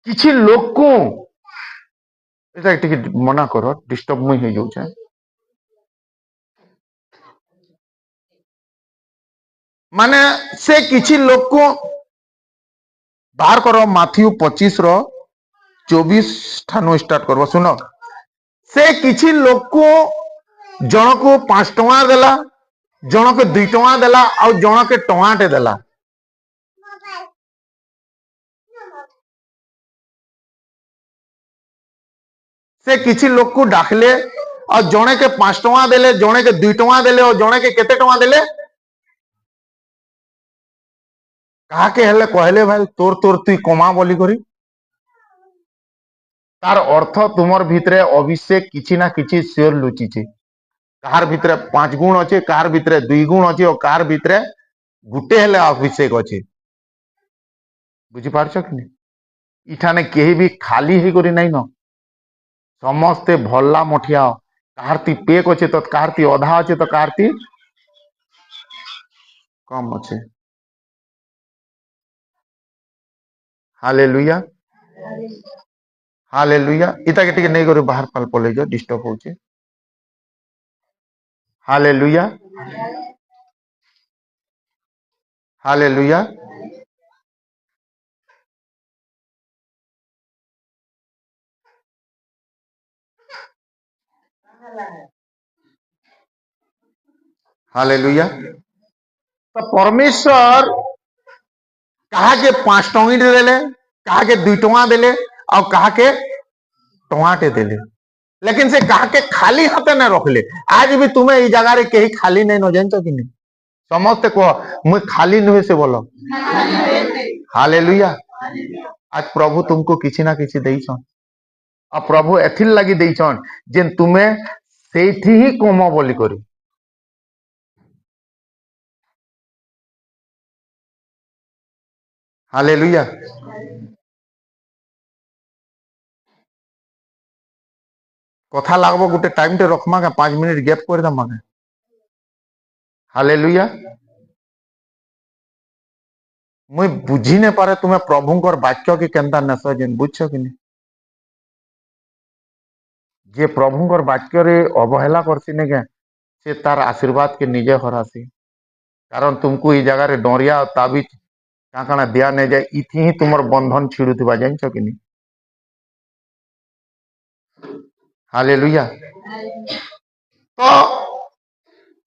किछि लोक को এটা টিকে মনা কর ডিস্টার্ব মুই হয়ে যাচ্ছে মানে সে কিছু লোক को बाहर करो माथ्यू 25 रो 24 ठानु स्टार्ट करबो सुनो से किछि लोक को जन को 5 टका देला जन को 2 टका देला और जन के टमाटे देला से किछि लोक को डाकले और जने के 5 टका देले जने के 2 टका देले और जने के केते टका देले कहा के हेले कहले भाई तोर तोर तुई कमा बोली करी तार अर्थ तुमर भितरे अभिषेक किछि ना किछि सियोर लुचि छे कार भितरे 5 गुण अच्छे कार भितरे 2 गुण अच्छे और कार भितरे गुटे हेले अभिषेक अच्छे बुझी पारछ कि नहीं इठाने केही भी खाली ही करी नहीं न समस्ते भल्ला मठिया कारती पेक अच्छे तो कारती अधा अच्छे तो कारती कम अच्छे हालेलुया हालेलुया इता के टिके नहीं करू बाहर पाल पले जो डिस्टर्ब होचे हालेलुया हालेलुया हालेलुया तो परमेश्वर कहा के 5 टंगी देले कहा के 2 टका देले और कहा के टमाटे देले लेकिन से कहा के खाली हाथे न रखले आज भी तुम्हें ई जगह रे केही खाली नहीं न जानतो कि नहीं समस्त को मुझे खाली नुहे से बोलो हालेलुया आज प्रभु तुमको किसी ना किसी देइछन और प्रभु एथिल लगी देइछन जे तुम्हें सेठी ही कम बोली करी हालेलुया कथा लागबो गुटे टाइम टे रखमा के 5 मिनट गैप कर दमा के हालेलुया मुई बुझी ने पारे तुम्हें प्रभुंकर वाक्य की केंता नस जेन बुझछो कि नहीं जे प्रभुंकर वाक्य रे अवहेला करसी ने के से तार आशीर्वाद के निजे हरासी कारण तुमको ई जगह रे डोरिया और ताबीज काकाना दिया ने जाए इथि ही तुमर बंधन छिड़ुथिबा जानछो कि नहीं हालेलुया तो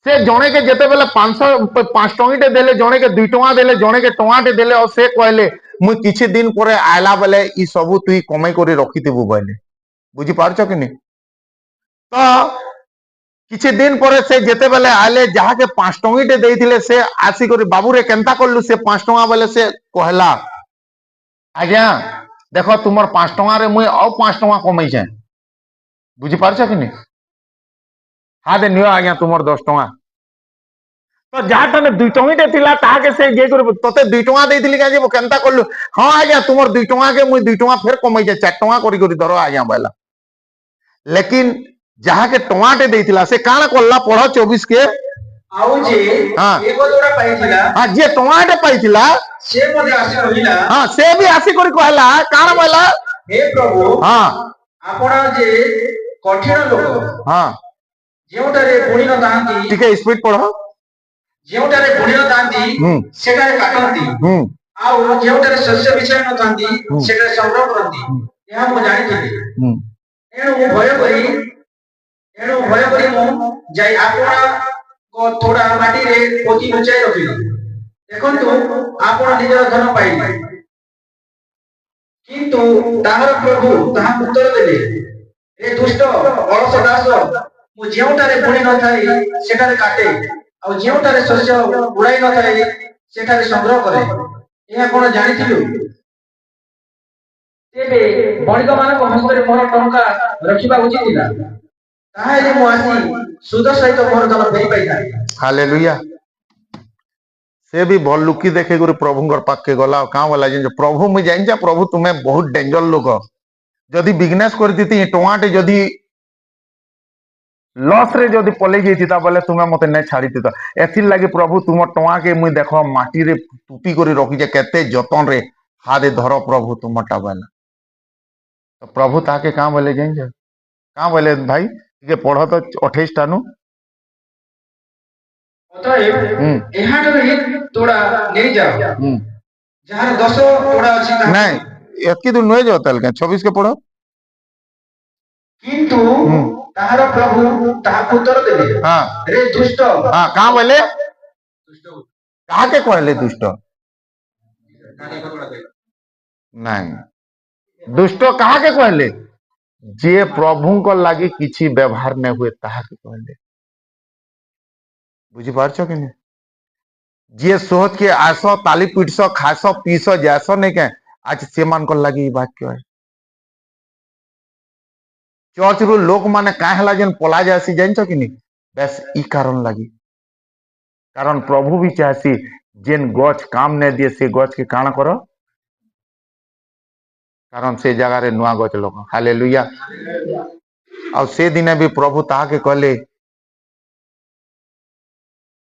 से जने के जेते बेले 5 टंगीटे देले जने के 2 टका देले जने के टमाटे देले और से कहले मुई किछि दिन परे आयला बेले ई सबु तुई कमाई करी रखिथिबु बोले बुझी पारछ कि नहीं तो किछि दिन परे से जेते बेले आले जहा के 5 टंगीटे देइथिले से आसी करी बाबू रे केनता करलु से 5 टका बेले से कहला आज्ञा देखो तुमर 5 टका रे मुई और 5 टका कमाई छे बुझी पारछ कि नहीं हाँ दे नियो आज्ञा तुमर 10 टका तो जहाँ तने 2 टंगीटे थिला ताहा के से जे कर तते 2 टका देइथिली का जे केनता करलु हां आज्ञा तुमर 2 टका के मुई 2 टका फेर कमाई छे 4 टका करी करी धरो आज्ञा बोला लेकिन जहाँ के टमाटे देइथिला से काना करला पढ़ो 24 के आउ जे हाँ एको जोड़ा पाइथिला हाँ जे टमाटे पाइथिला से मध्ये आसी रहिला हाँ से भी आसी करी कहला काना बोला हे प्रभु हाँ आपण जे कठिन लोक हाँ जेउटारे बुणी न तांती ठीक है स्पीड पढ़ो जेउटारे बुणी न तांती सेटारे काटंती आउ जेउटारे शस्य विषय न तांती सेटारे संग्रह करंती यह मु जानिथिली एणु भय करी मु जाई आपण को थोड़ा माटी रे पोती नुचाई रखिलो देखंतु आपण निजर धन पाइले किंतु ताहार प्रभु ताहा उत्तर देले ए दुष्ट अलस दास मु जेउटारे बुणी न थाई सेटारे काटे ଆଉ ଯେଉଁଠାରେ ଶସ୍ୟ ଉଡ଼ାଇ ନଥାଏ ସେଠାରେ ସଂଗ୍ରହ କରେ। ଏହା କଣ ଜାଣିଥିଲୁ? ତେବେ ବଣିକମାନଙ୍କ ହସ୍ତରେ ମୋର ଟଙ୍କା ରଖିବା ଉଚିତ ଥିଲା। ତାହେଲେ ମୁଁ ଆସି ସୁଧ ସହିତ ମୋର ଧନ ଫେରି ପାଇଥାନ୍ତି। हालेलुया। से भी भल लुकी देखे गुरु प्रभुଙ୍କର ପାଖକେ ଗଲା କାଁ ବୋଲା ଯେ ପ୍ରଭୁ ମୁଇଁ ଜାଣିଛେ ପ୍ରଭୁ ତୁମେ ବହୁତ ଡେଞ୍ଜର ଲୋକ ଯଦି ବିଜନେସ କରିଥିତି ଟଙ୍କାଟେ ଯଦି लॉस रे जदि पलि जाइता बोले तुम्हें मते नहीं छाड़ी दिता एथिर लगी प्रभु तुम टंका के मुई देख माटी रे टूपी करी रखीचे केते जतन रे हाथ धर प्रभु तुमटा बोले तो प्रभु ताके कां बोले जाइन कां बोले भाई ये पढ़ो तो 28 टानु ଅତଏବ ଏହାଠାରୁ ହିଁ ତୋଡ଼ା ନେଇଯାଅ। ଯାହାର 10 ତୋଡ଼ା ଅଛି ତାହା नहीं एतकी दूर नहीं जाओ तल के 26 के पढ़ो କିନ୍ତୁ ତାହାର ପ୍ରଭୁ ତାହାକୁ ଉତ୍ତର ଦେଲେ, हाँ ରେ ଦୁଷ୍ଟ। हाँ कां बोले कहा के कहले दुष्ट नहीं दुष्ट कहा के कहले जे प्रभु को लगी किसी व्यवहार नहीं हुए ताहा के कहले बुझी पारछ कि नहीं जे सोच के आस ताली पीटस खास पीस जास नहीं के आज से मान को लगी वाक्य है चर्च रु लोक माने का हला जेन पला जासी जानछ कि नहीं बस ई कारण लगी कारण प्रभु भी चाहसी जेन गछ काम नहीं दिए से गछ के काण करो कारण से जगह रे नुआ गछ लोक हालेलुया और से दिने भी प्रभु ताहा के कहले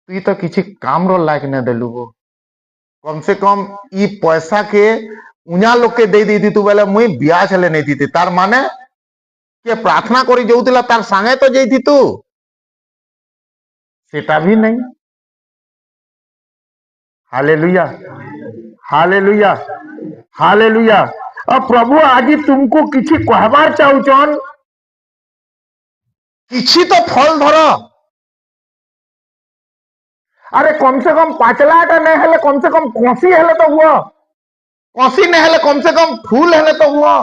तू तो किसी काम रो लायक नहीं देलु गो कम से कम ई पैसा के उना लोग के दे दी तू बोले मुई ब्याज हेले नहीं दी तार माने के प्रार्थना करी जाऊला तार संगे तो जाई तू सेटा भी नहीं हालेलुया हालेलुया हालेलुया अब प्रभु आज तुमको किसी कहबार चाहूचन किसी तो फल धर अरे कम से कम पाचलाटा नहीं हेले कम से कम कसी हेले तो हुआ कसी नहीं हेले कम से कम फूल हेले तो हुआ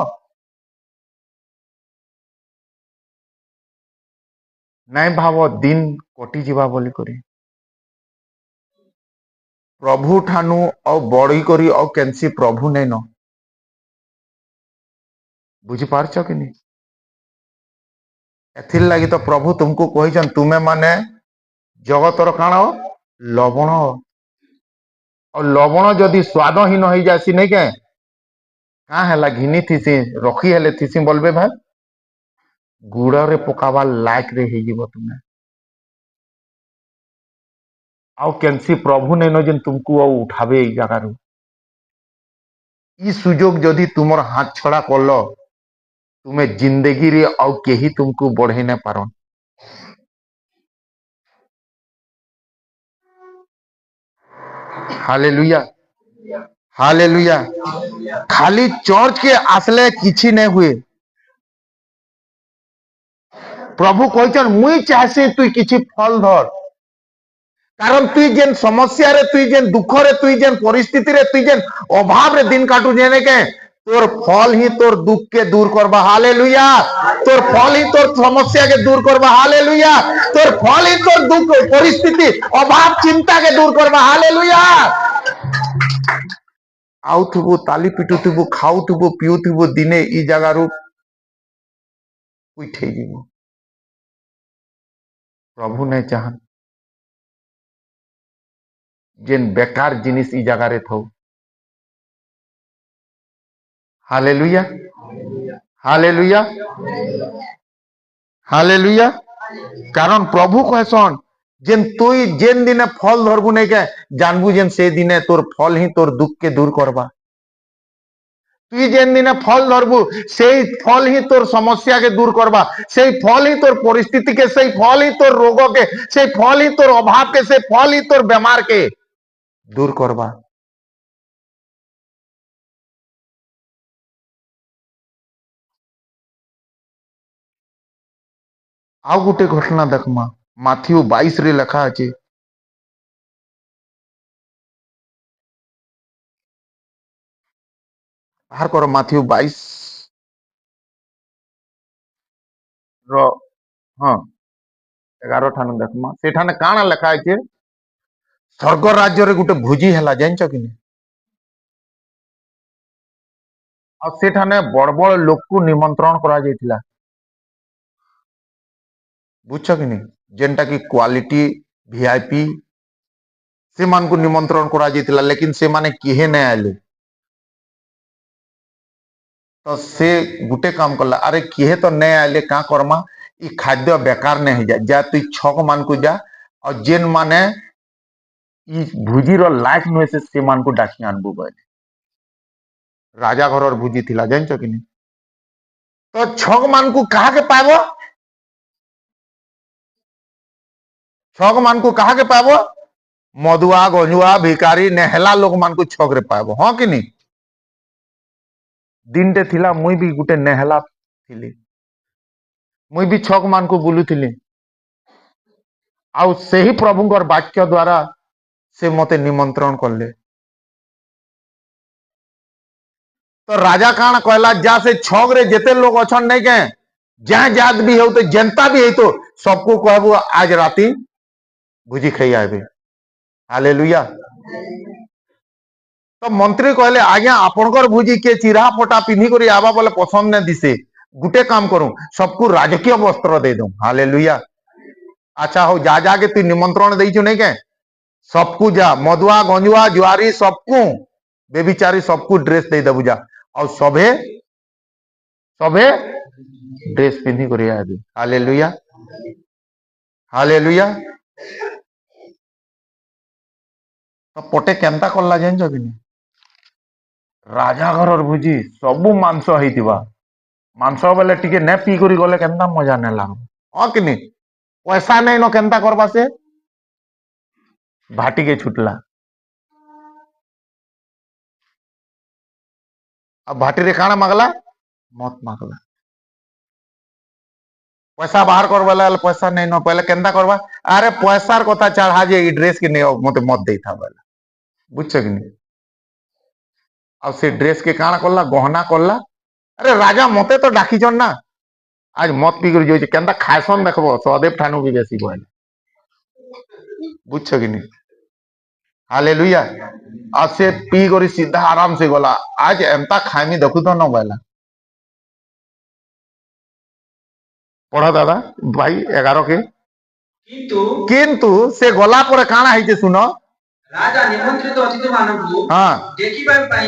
नहीं भाव दिन कटि जीवा बोली करी प्रभु ठानु और बड़ी करी और केंसी प्रभु नहीं न बुझी पारछ कि नहीं एथिर लगी तो प्रभु तुमको कहिछन तुमे माने जगतर काण लवण और लवण जदि स्वादहीन हो जासी नहीं के का है घिनी थीसी रखी हेले थीसी बोलबे भाई गुड़ रे पकावा लायक रे हे जीव तुमे आउ केंसी प्रभु नहीं न जेन तुमको आउ उठावे ई जगह रू ई सुजोग जदि तुमर हाथ छड़ा करलो तुम्हें जिंदगी रे आउ केही तुमको बढ़े न पारन हालेलुया हालेलुया खाली चर्च के आसले किछि नहीं हुए प्रभु कहचन मुई चाहसी तुई किछि फल धर कारण तुई जेन समस्या रे तुई जेन दुख रे तुई जेन परिस्थिति रे तुई जेन अभाव रे दिन काटू जेने के तोर फल ही तोर दुख के दूर करबा हालेलुया तोर फल ही तोर समस्या के दूर करबा हालेलुया तोर फल ही तोर दुख परिस्थिति अभाव चिंता के दूर करबा हालेलुया आउथबो ताली पिटुथबो खाउथबो पिउथबो दिने ई जगह रू उठे जीवो प्रभु ने चाहन जेन बेकार जिनिस ई जगह रे थौ हालेलुया हालेलुया हालेलुया कारण प्रभु कहसन जेन तुई जेन दिने फल धरबु नहीं के जानबू जेन से दिने तोर फल ही तोर दुख के दूर करबा तुई जेन दिने फल धरबू से फल ही तोर समस्या के दूर करबा से फल ही तोर परिस्थिति के से फल ही तोर रोग के से फल ही तोर अभाव के से फल ही तोर बीमार के दूर करबा आउ गोटे घटना देखमा माथ्यू 22 रे लिखा अछि बाहर करो माथ्यू 22 रो हाँ 11 ठान देखमा सेठाने काना लेखा है स्वर्ग राज्य रे गुटे भोजी हला जानछ कि नहीं आ सेठाने बड़ बड़ लोक को निमंत्रण करा जायतिला बुझछ कि नहीं जेनटा की क्वालिटी वीआईपी से मान को निमंत्रण करा जायतिला लेकिन से माने किहे नै आले तो से गुटे काम करला अरे किहे तो नै आले का करमा ई खाद्य बेकार नै हो जा तु छक मान को जा और जेन माने ई भुजी रो लायक नुहे से मान को डाकी आनबू बोले राजा घर भुजी थिला जानछ कि नहीं तो छक मान को कहा के पाबो छक मान को कहा के पाबो मधुआ गंजुआ भिकारी नेहला लोक मान को छक रे पाबो हां कि नहीं दिन टे थिला मुई भी गुटे नेहला थिली मुई भी छक मान को बुलुथिली आउ से ही प्रभुंकर वाक्य द्वारा से मते निमंत्रण करले तो राजा काना कहला जा से छक रे जेते लोग अछन नहीं के जहां जात भी हो तो जनता भी है तो सबको कहबो आज राती भुजी खाई आबे हालेलुया तो मंत्री कहले आज्ञा आपनकर भुजी के चिरा पटा पिन्ही करी आबा बोले पसंद ने दिसे गुटे काम करूं सबको राजकीय वस्त्र दे दूं हालेलुया अच्छा हो जा जाके तू निमंत्रण देइछु नहीं के सबको जा मधुआ गंजुआ जुआरी सबको बेबिचारी सबको ड्रेस दे देबु जा और सबे सबे ड्रेस पिन्ही करी आबे हालेलुया हालेलुया तो पटे केनता करला जानछ कि नहीं राजा घर भुजी सबु मांस होइतिबा मांस बेले टिके ने पी करी गले केनता मजा ने लागो हां कि नहीं पैसा नहीं न केनता करबा से भाटी के छुटला अब भाटी रे काना मागला मत मागला पैसा बाहर करबा पैसा नहीं न पहले केनता करबा अरे पैसार कथा चढ़ा जे ई ड्रेस के नहीं मते मत देई था बोला बुझछ कि नहीं अब से ड्रेस के काना करला गहना करला अरे राजा मते तो डाकी जन ना आज मत पी कर जोइछ केनता खायसन देखबो सदेव ठानु भी बेसी बोले बुझछ कि नहीं हालेलुया आज से पी करी सीधा आराम से गला आज एमता खाइमी देखु तो न बोला पढ़ा दादा भाई 11 के किंतु से गला पर काना हैचे सुनो राजा निमंत्रित अतिथि मानकु हां देखिबा पई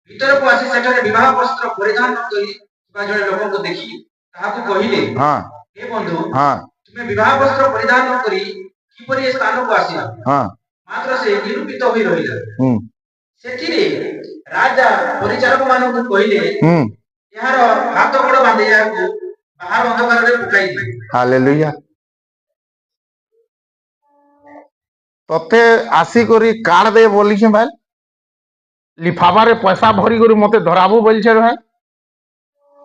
भीतर को आसी सेठारे विवाह वस्त्र परिधान करी बा जणे लोक को देखि ताहाकु कहिले हां हे बंधु हां तुमे विवाह वस्त्र परिधान न करी किपरि स्थान को आसी हां मात्र से निरूपित होई रहिला सेठिरे राजा परिचारक मानकु कहिले यार हाथ गोड़ बांधे याकु बाहर अंधकार रे पकाई दे हालेलुया तते आसी करी कार्ड दे बोली छे भाई लिफाफा रे पैसा भरी करी मते धराबू बोल छे भाई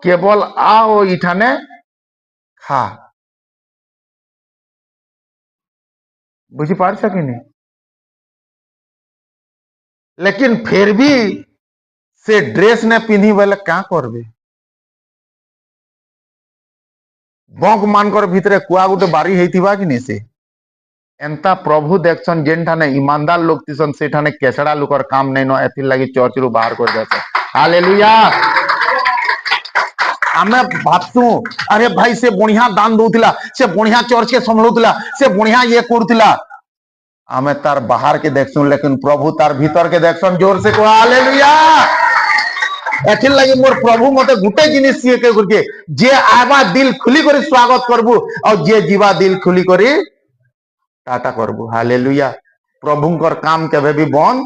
केवल आओ इठाने खा बुझी पार कि नहीं लेकिन फिर भी से ड्रेस ने पिन्ही बोले क्या करबे बंक मानकर भितरे कुआ गुटे बारी हेतिबा कि नहीं से एंता प्रभु देखछन जेनठाने ईमानदार लोग तिसन सेठाने केसड़ा लोकर काम नहीं न एथि लागि चर्च रु बाहर कर जासे हालेलुया आमे भाबसु अरे भाई से बढ़िया दान दउतिला से बढ़िया चर्च के संभलुतिला से बढ़िया ये करतिला आमे तार बाहर के देखसु लेकिन प्रभु तार भीतर के देखसन जोर से को हालेलुया एथि लागि मोर प्रभु मते गुटे जिनिस सिए के करके जे आबा दिल खुली करी स्वागत करबू और जे जीवा दिल खुली करी टाटा करबू हालेलुया प्रभुंकर काम केबे भी बंद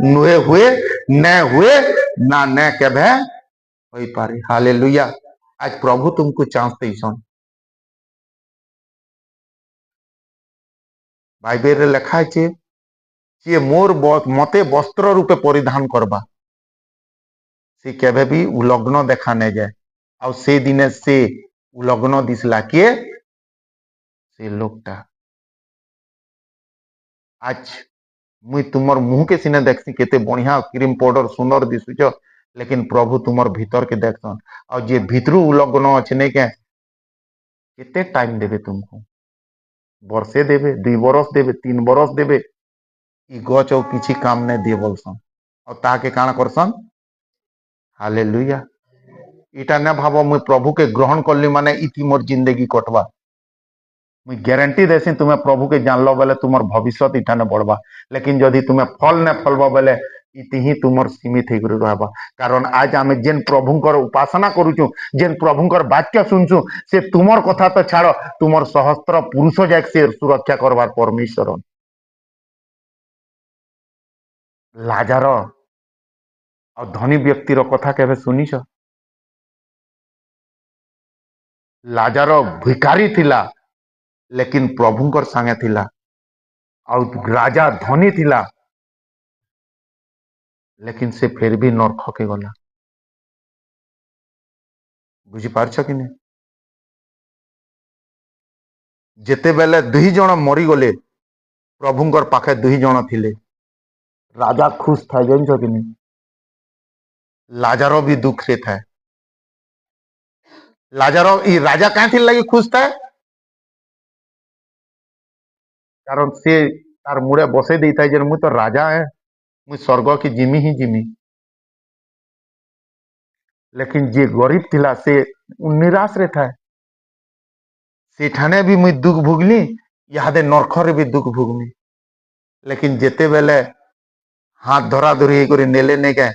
नुहे हुए न हुए ना न केबे होई पारे हालेलुया आज प्रभु तुमको चांस देइछन बाइबल रे लिखा है जे मोर मते वस्त्र रूपे परिधान करबा से केबे भी उलग्न देखा नहीं जाए और से दिने से उलग्न दिसला के से लोकटा आज मुई तुमर मुंह के सिने देखसी केते बढ़िया क्रीम पाउडर सुंदर दिसुच लेकिन प्रभु तुमर भीतर के देखसन और जे भीतरू उलग्न अछि नहीं के केते टाइम देबे तुमको ବର୍ଷେ ଦେବେ 2 ବରଷ ଦେବେ 3 ବରଷ ଦେବେ ଇ ଗଛ ଆଉ କିଛି କାମ ନାଇଁ ଦିଏ ବୋଲସନ୍ ଆଉ ତାହାକେ କାଣା କରସନ୍ ହାଲେଲୁୟା इटा न भाव मुई प्रभु के ग्रहण करली माने इति मोर जिंदगी कटवा मुई गारंटी देसी तुम्हें प्रभु के जानलो बेले तुमर भविष्य इटा न बढ़वा लेकिन जदि तुम्हें फल न फलवा बेले इति ही तुमर सीमित हो रहबा कारण आज आम जेन प्रभुंकर उपासना करूचु जेन प्रभुंकर वाक्य सुनचु से तुमर कथा तो छाड़ तुमर सहस्त्र पुरुष जाक से सुरक्षा करवार परमेश्वर लाजार और धनी व्यक्तिर कथा केबे सुनिछ लाजार भिकारी थिला लेकिन प्रभुंकर संगे थिला और राजा धनी थिला लेकिन से फिर भी नरक के गला बुझी पारछ कि नहीं जेते बेले 2 जण मरी गले प्रभुंकर पाखे 2 जण थिले राजा खुश था जानछ कि नहीं लाजारो भी दुख रे था लाजारो ई राजा काहे थिल लगी खुश था कारण से तार मुड़े बसे देता जे मु तो राजा है मु स्वर्ग की जिमी ही जिमी लेकिन जे गरीब थिला से निराश रे था से ठाने भी मुई दुख भुगली यादे नरखरे भी दुख भुगमी लेकिन जेते बेले हाथ धरा धरी कर नेले ने के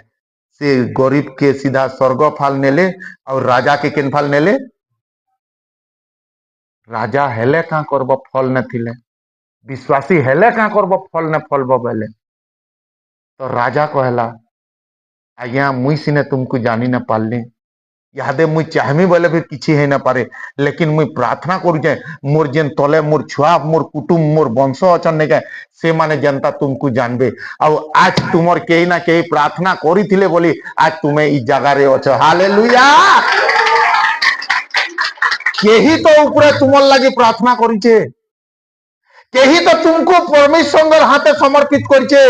से गरीब के सीधा स्वर्ग फाल नेले और राजा के केन फाल नेले राजा हेले का करब फल न थिले विश्वासी हेले का करब फल न फलब बेले तो राजा कहला आज्ञा मुई सिने तुमको जानी न पारली यादे मुई चाहमी बोले भी किछि है न पारे लेकिन मुई प्रार्थना करूचे मोर जेन तले मोर छुआ मोर कुटुंब मोर वंश अचन ने के से माने जनता तुमको जानबे और आज तुमर केही ना केही प्रार्थना करिथिले बोली आज तुमे ई जगह रे अछ हालेलुया केही तो ऊपरे तुमर लागि प्रार्थना करिचे केही तो तुमको परमेश्वर हाथे समर्पित करिचे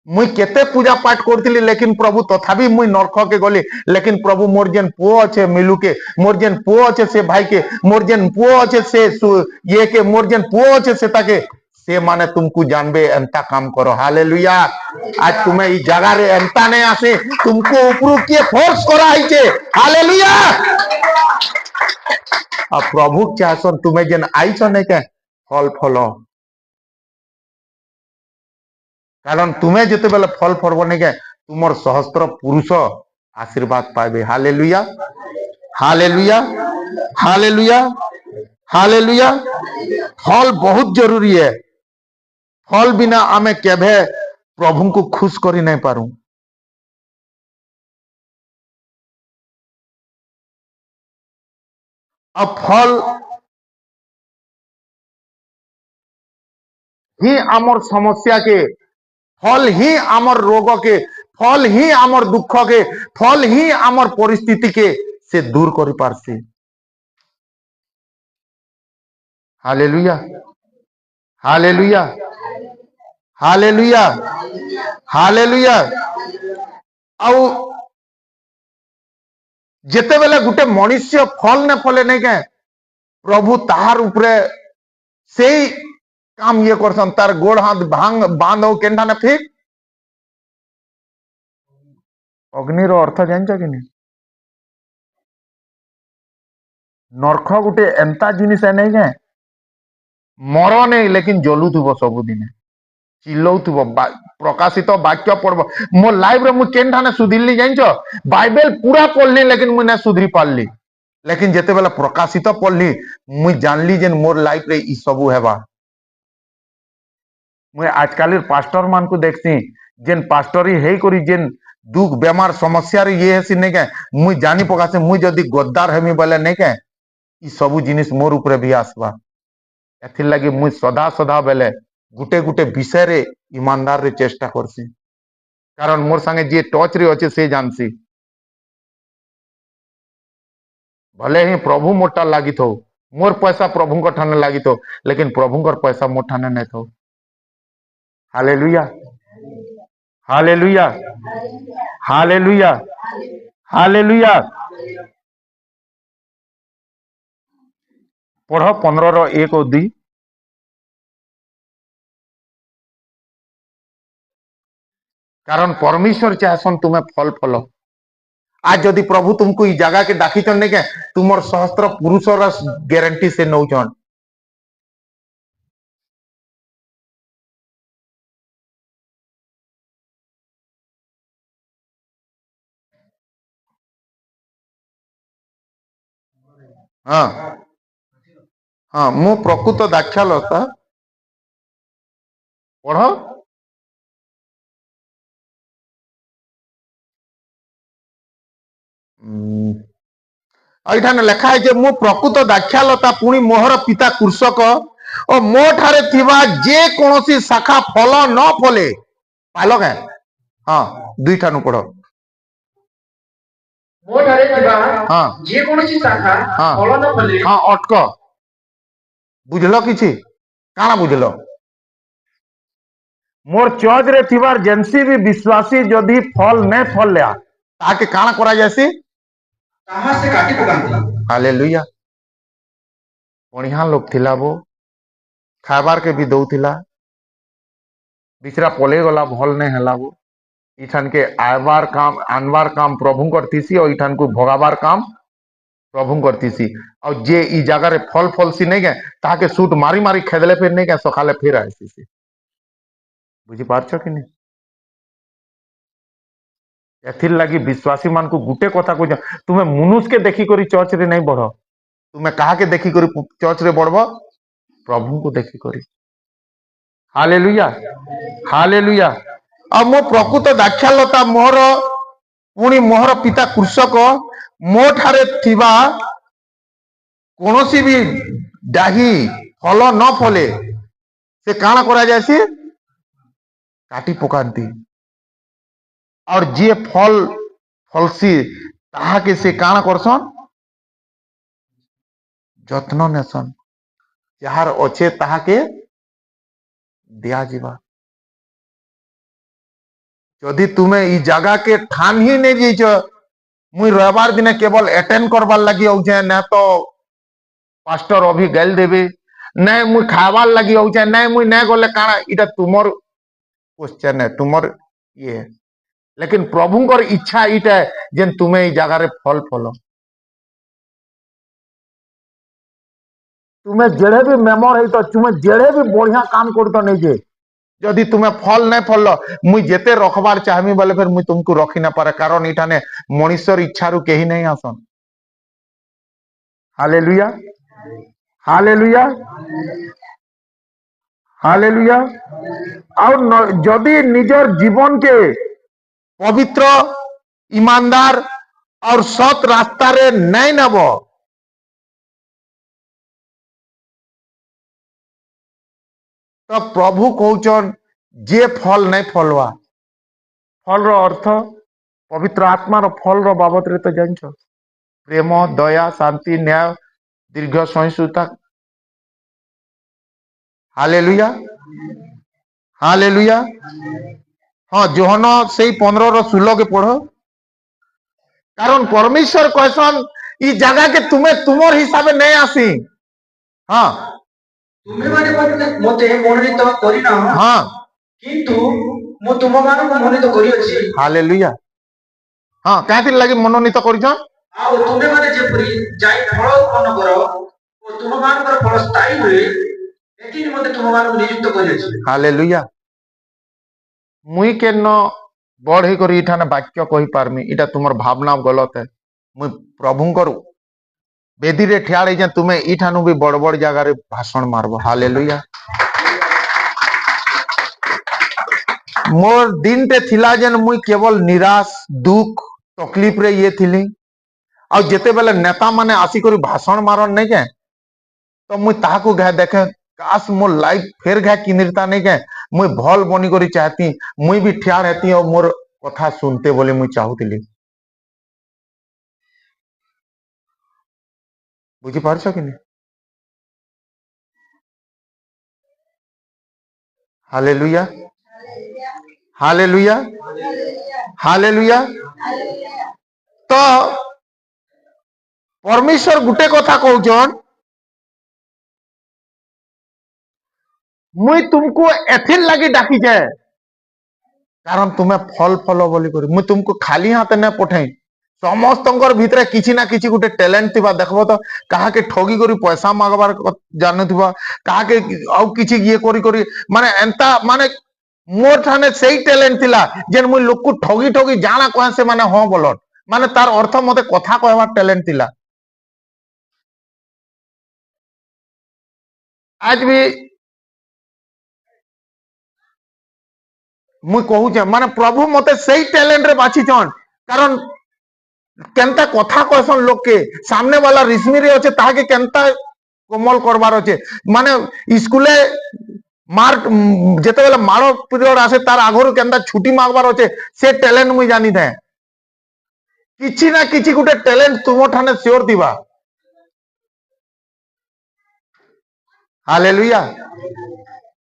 मुई केते पूजा पाठ करथिली लेकिन प्रभु तथापि मुई नरक के गली लेकिन प्रभु मोर जेन पुओ अच्छे मिलू के मोर जेन पुओ अच्छे से भाई के मोर जेन पुओ अच्छे से ये के मोर जेन पुओ अच्छे से ताके से माने तुमको जानबे एंता काम करो हालेलुया आज तुम्हें ई जगह रे एंता नहीं आसे तुमको ऊपरू के फोर्स करा आइचे हालेलुया अब प्रभु चाहसन तुम्हें जेन आइछ ने के फल फलो कारण तुम्हें जिते बेले फल फरब नहीं के तुमर सहस्त्र पुरुष आशीर्वाद पाए हालेलुया हालेलुया हालेलुया हालेलुया फल बहुत जरूरी है फल बिना आमे केभे प्रभु को खुश करी नहीं पारू अब फल ही आमर समस्या के फल ही आमर रोग के फल ही आमर दुख के फल ही आमर परिस्थिति के से दूर कर Parsi hallelujah hallelujah hallelujah hallelujah आउ जेते बेले गुटे मनुष्य फल ने फले नहीं के प्रभु तार ऊपरे से काम ये करसन तार गोड़ हाथ भांग बांध हो केंडा ने फिर अग्निर अर्थ जानछ कि नहीं नरक गुटे एंता जिनिस है नहीं के मर नहीं लेकिन जलुथुब सबुदिन चिल्लौथुब प्रकाशित वाक्य पढ़ब मो लाइफ रे मु केंडा ने सुधिरली जानछ बाइबल पूरा पढ़ली लेकिन मु ना सुधरी पारली लेकिन जेते बेला प्रकाशित पढ़ली मु जानली जेन मोर लाइफ रे ई सबु हेबा मुझे आजकल पास्टर मान को देखसी जेन पास्टरी हे करी जेन दुख बेमार समस्या रे ये हेसी नहीं के मुई जानी पकासे मुई जदी गद्दार हेमी बोले नहीं के ई सबु जिनिस मोर ऊपर भी आसबा एथिर लगी मुई सदा सदा बेले गुटे गुटे विषय रे ईमानदार रे चेष्टा करसी कारण मोर संगे जे टच रे अच्छे से जानसी भले ही प्रभु मोटा लागी थो मोर पैसा प्रभु को ठाने लागी थो लेकिन प्रभु को पैसा मोर ठाने नहीं थो हालेलुया हालेलुया हालेलुया हालेलुया पढ़ 15:1-2। कारण परमेश्वर चाहसन तुम्हें फल फल। आज जदि प्रभु तुमको ई जगह के डाकी नहीं के तुमर सहस्त्र पुरुषर गारंटी से नौचन। हाँ हाँ मो प्रकृत दाक्षालता पढ़ एठाने लेखा है जे मो प्रकृत दाक्षालता पुणी मोहर पिता कृषक और मो ठारे थिबा जे कोनोसी शाखा फल न फले पालो के। हाँ दुईठानु पढ़। ମୋ ଠାରେ ଥିବା हाँ ଯେକୌଣସି ଶାଖା हाँ ଫଳ ନ ଫଳେ हाँ अटक बुझल किछि काना बुझल मोर चर्च रे थिबार जेनसी भी विश्वासी जदि फल ने फलया ताके काना करा जायसी ତାହା ସେ କାଟି ପକାନ୍ତି। हालेलुया। बढ़िया लोग थिला वो खाबार के भी दौथिला बिचरा पले गला भल ने हला वो इठान के आयबार काम आनबार काम प्रभु करतीसी और इठान को भगाबार काम प्रभु करतीसी और जे ई जगह रे फल फलसी नहीं गए ताके सूट मारी मारी खेदले फिर नहीं गए सखाले फिर आसी बुझी पारछ कि नहीं। एथिर लगी विश्वासी मान को गुटे कथा को तुम्हें मनुष्य के देखी करी चर्च रे नहीं बढ़ तुम्हें कहा के देखी करी चर्च रे बढ़ब प्रभु को देखी करी। Hallelujah hallelujah. अब मो प्रकृत दाक्षालता मोहर पुणी मोहर पिता कृषक मो ठारे थिबा कोनोसी भी डाही फल न फले से काना करा जायसी काटी पकांती और जे फल फलसी ताहा के से काना करसन যত্ন নেसन যাহার অছে তাহাকে दिया जीवा। যদি তুমি এই জায়গা के ठान ही नहीं जाइछ मुई रविवार दिन केवल अटेंड करबार लगी औछे ना तो पास्टर अभी गाल देबे नहीं मुई खाबार लगी औछे नहीं मुई नहीं गले काना इटा तुमर क्वेश्चन है तुमर ये है। लेकिन प्रभुंकर इच्छा इटा है जे तुम्हें ई जगह रे फल फल तुम्हें जेड़े भी मेमोर है तो तुम्हें जेड़े भी बढ़िया काम करतो नहीं जे जदि तुम्हें फल नहीं फल मुई जेते रखबार चाहमी बोले फिर मुई तुमको रखी ना पारे कारण इठाने मनुष्यर इच्छा रु कहीं नहीं आसन। Hallelujah hallelujah hallelujah. और जदि निजर जीवन के पवित्र ईमानदार और सत रास्ता रे नहीं नब तो प्रभु कहचन जे फल नहीं फलवा फल रो अर्थ पवित्र आत्मा रो फल रो बाबत रे तो जानछ प्रेम दया शांति न्याय दीर्घ सहिष्णुता। Hallelujah hallelujah. हाँ जोहन से 15:16 के पढ़ो कारण परमेश्वर कहसन ई जगह के तुम्हें तुमर हिसाबे नहीं आसी। हाँ ତୁମେମାନେ ମୋତେ ମନୋନୀତ କରିନାହ हाँ କିନ୍ତୁ ମୁଁ ତୁମମାନଙ୍କୁ ମନୋନୀତ କରିଅଛି। हालेलुया। हाँ काहे लगी मनोनीत करिछन ଆଉ ତୁମେମାନେ ଯେପରି ଯାଇ ଫଳ ଉତ୍ପନ୍ନ କର ଓ ତୁମମାନଙ୍କର ଫଳ ସ୍ଥାୟୀ ହୁଏ ଏଥି ନିମନ୍ତେ ତୁମମାନଙ୍କୁ ନିଯୁକ୍ତ କରିଅଛି। हालेलुया। मुई केन बढ़ी कर इठाने वाक्य कही पारमी इटा तुमर भावना गलत है मुई प्रभुंकर बेदी रे ठियाड़े जे तुम्हें इठानु भी बड़ बड़ जगह रे भाषण मारबो। हालेलुया। मोर दिन टे थिला जेन मुई केवल निराश दुख तकलीफ रे ये थिली और जेते बेले नेता माने आसी करी भाषण मारन नहीं के तो मुई ताहाको घे देखे काश मोर लाइफ फेर घे किनिरता नहीं के मुई भल बनी करी चाहती मुई भी ठिया रहती और मोर कथा सुनते बोले मुई चाहूतिली। बुझी पारछ कि नहीं। Hallelujah hallelujah hallelujah. तो परमेश्वर गुटे कथा कहउछन मुई तुमको एथिर लगी डाकी जाए कारण तुम्हें फल फल बोली करी मुई तुमको खाली हाथ न पठाई समस्त भितर किसी ना किसी गोटे टैलेंट थिबा देखबो तो कहा के ठगी करी पैसा मागबार जानु थिबा कहा के आउ किछि ये करी माने एंता माने मोर ठाने सही टैलेंट थिला जेन मुई लोक को ठगी ठगी जाना कहा से माने हां बोलन माने तार अर्थ मते कथा कहवा टैलेंट थिला आज भी मुई कहूचे माने प्रभु मते सही टैलेंट रे बाछी छन कारण केनता कथा कहसन लोक के सामने वाला रिश्मी रे अच्छे ताके केनता कोमल करबार अच्छे माने स्कूले मार जेते बेला मारो पीरियड आसे तार आगरु केनता छुट्टी मागबार अच्छे से टैलेंट मुई जानी थाए किछि ना किछि गुटे टैलेंट तुम ठाने श्योर दिबा हालेलुया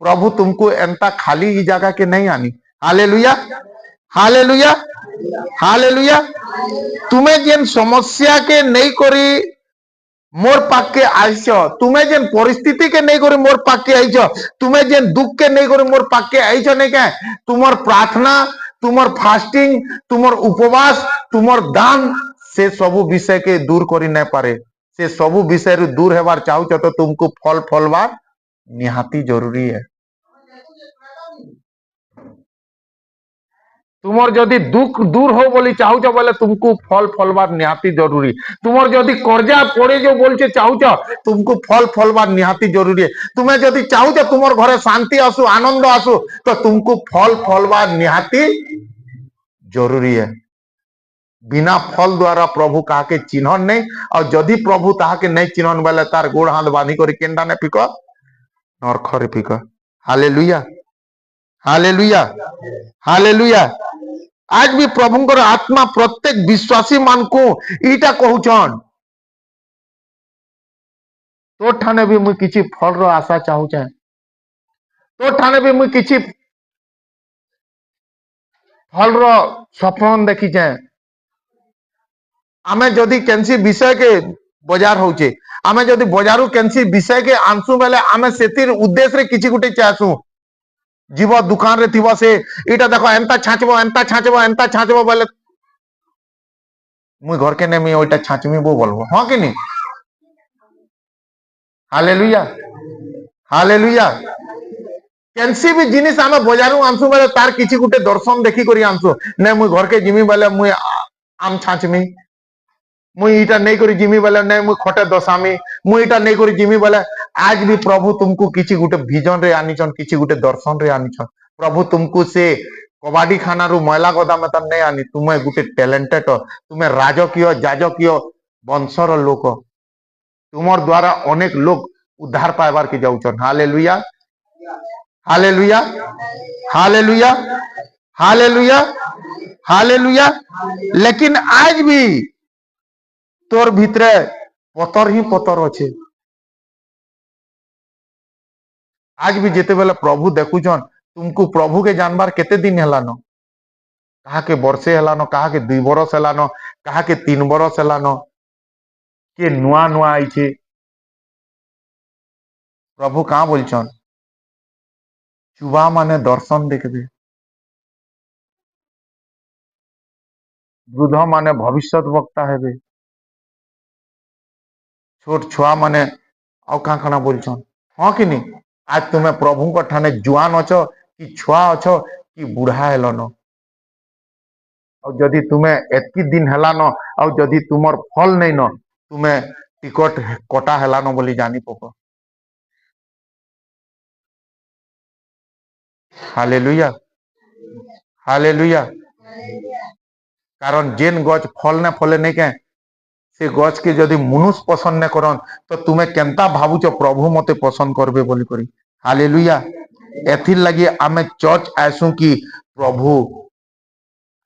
प्रभु तुमको एंता खाली ई जगह के नहीं आनी हालेलुया हालेलुया हालेलुया तुम्हें जेन समस्या के नहीं करी मोर पाक के आइछ तुम्हें जेन परिस्थिति के नहीं करी मोर पाक के आइछ तुम्हें जेन दुख के नहीं करी मोर पाक के आइछ नहीं क्या तुमर प्रार्थना तुमर फास्टिंग तुमर उपवास तुमर दान से सब विषय के दूर करी नहीं पारे से सब विषय रू दूर हेबार चाहूच तो तुमको फल फलवार निहाती जरूरी है तुमर जदि दुख दूर हो बोली चाहूच बोले तुमको फल फलवार निहाती जरूरी तुमर जदि कर्जा पड़े जो बोलचे चाहूच तुमको फल फलवार निहाती जरूरी है तुम्हें जदि चाहूच तुमर घरे शांति आसु आनंद आसु तो तुमको फल फलवार निहाती जरूरी है बिना फल द्वारा प्रभु कहा के चिन्हन नहीं और जदि प्रभु ताहा के नहीं चिन्हन बोले तार गोड़ हाथ बांधी करी केंडा ने पिक नरखरे पिक हालेलुया हालेलुया हालेलुया आज भी प्रभुंकर आत्मा प्रत्येक विश्वासी मान को ईटा कहूछन तो ठाने भी मुई किछि फल रो आशा चाहू छे तो ठाने भी मुई किछि फल रो सपन देखी छे आमे जदि केनसी विषय के बाजार होचे आमे जदि बाजारू केनसी विषय के आंसू बेले आमे सेतिर उद्देश्य रे किछि गुटे चाहसु जीव दुकान रे थिबो से एटा देखो एंता छाचबो बोले मुई घर के ने मी ओइटा छाचमी बो बोलबो हां कि नहीं हालेलुया हालेलुया केनसी भी जिनिस आमे बाजारू आंसू बेले तार किछि गुटे दर्शन देखि करी आंसू ने मुई घर के जिमी बेले मुई आम छाचमी मुई इटा नहीं करी जिमी बेले नहीं मुई खटे दसामी मुई इटा नहीं करी जिमी बेले आज भी प्रभु तुमको किछि गुटे विजन रे आनिछन किछि गुटे दर्शन रे आनिछन प्रभु तुमको से कबाड़ी खाना रु मैला गदा में नहीं आनी तुम्हें गुटे टैलेंटेड तुम्हें राजकीय जाजकीय वंशर लोक तुमर द्वारा अनेक लोग उद्धार पाइबार के जाउछन hallelujah hallelujah hallelujah hallelujah hallelujah लेकिन आज भी तोर भितरे पतर ही पतर अच्छे आज भी जेते बेले प्रभु देखुछन तुमको प्रभु के जानबार केते दिन हेलानो कहा के वर्षे हेलानो कहा के 2 बरस हेलानो कहा के 3 बरस हेलानो के नुआ नुआ आइछे प्रभु कहाँ बोलछन चुबा माने दर्शन देखबे वृद्ध माने भविष्यत वक्ता हेबे छोट छुआ माने आउ कहाँ कना बोलछन हाँ कि नहीं आज तुम्हें प्रभु को ठाने जुआन अछ कि छुआ अछ कि बुढ़ा हेलन और जदि तुम्हें एतकी दिन हेलान और जदि तुमर फल नहीं न तुम्हें टिकट कटा हेलान बोली जानी पक हालेलुया हालेलुया कारण जेन गच फल ने फले नहीं के से गच के जदि मनुष्य पसंद न करन तो तुम्हें केनता भावुच प्रभु मते पसंद करबे बोली करी हालेलुया एथिर लगी आमे चर्च आसू कि प्रभु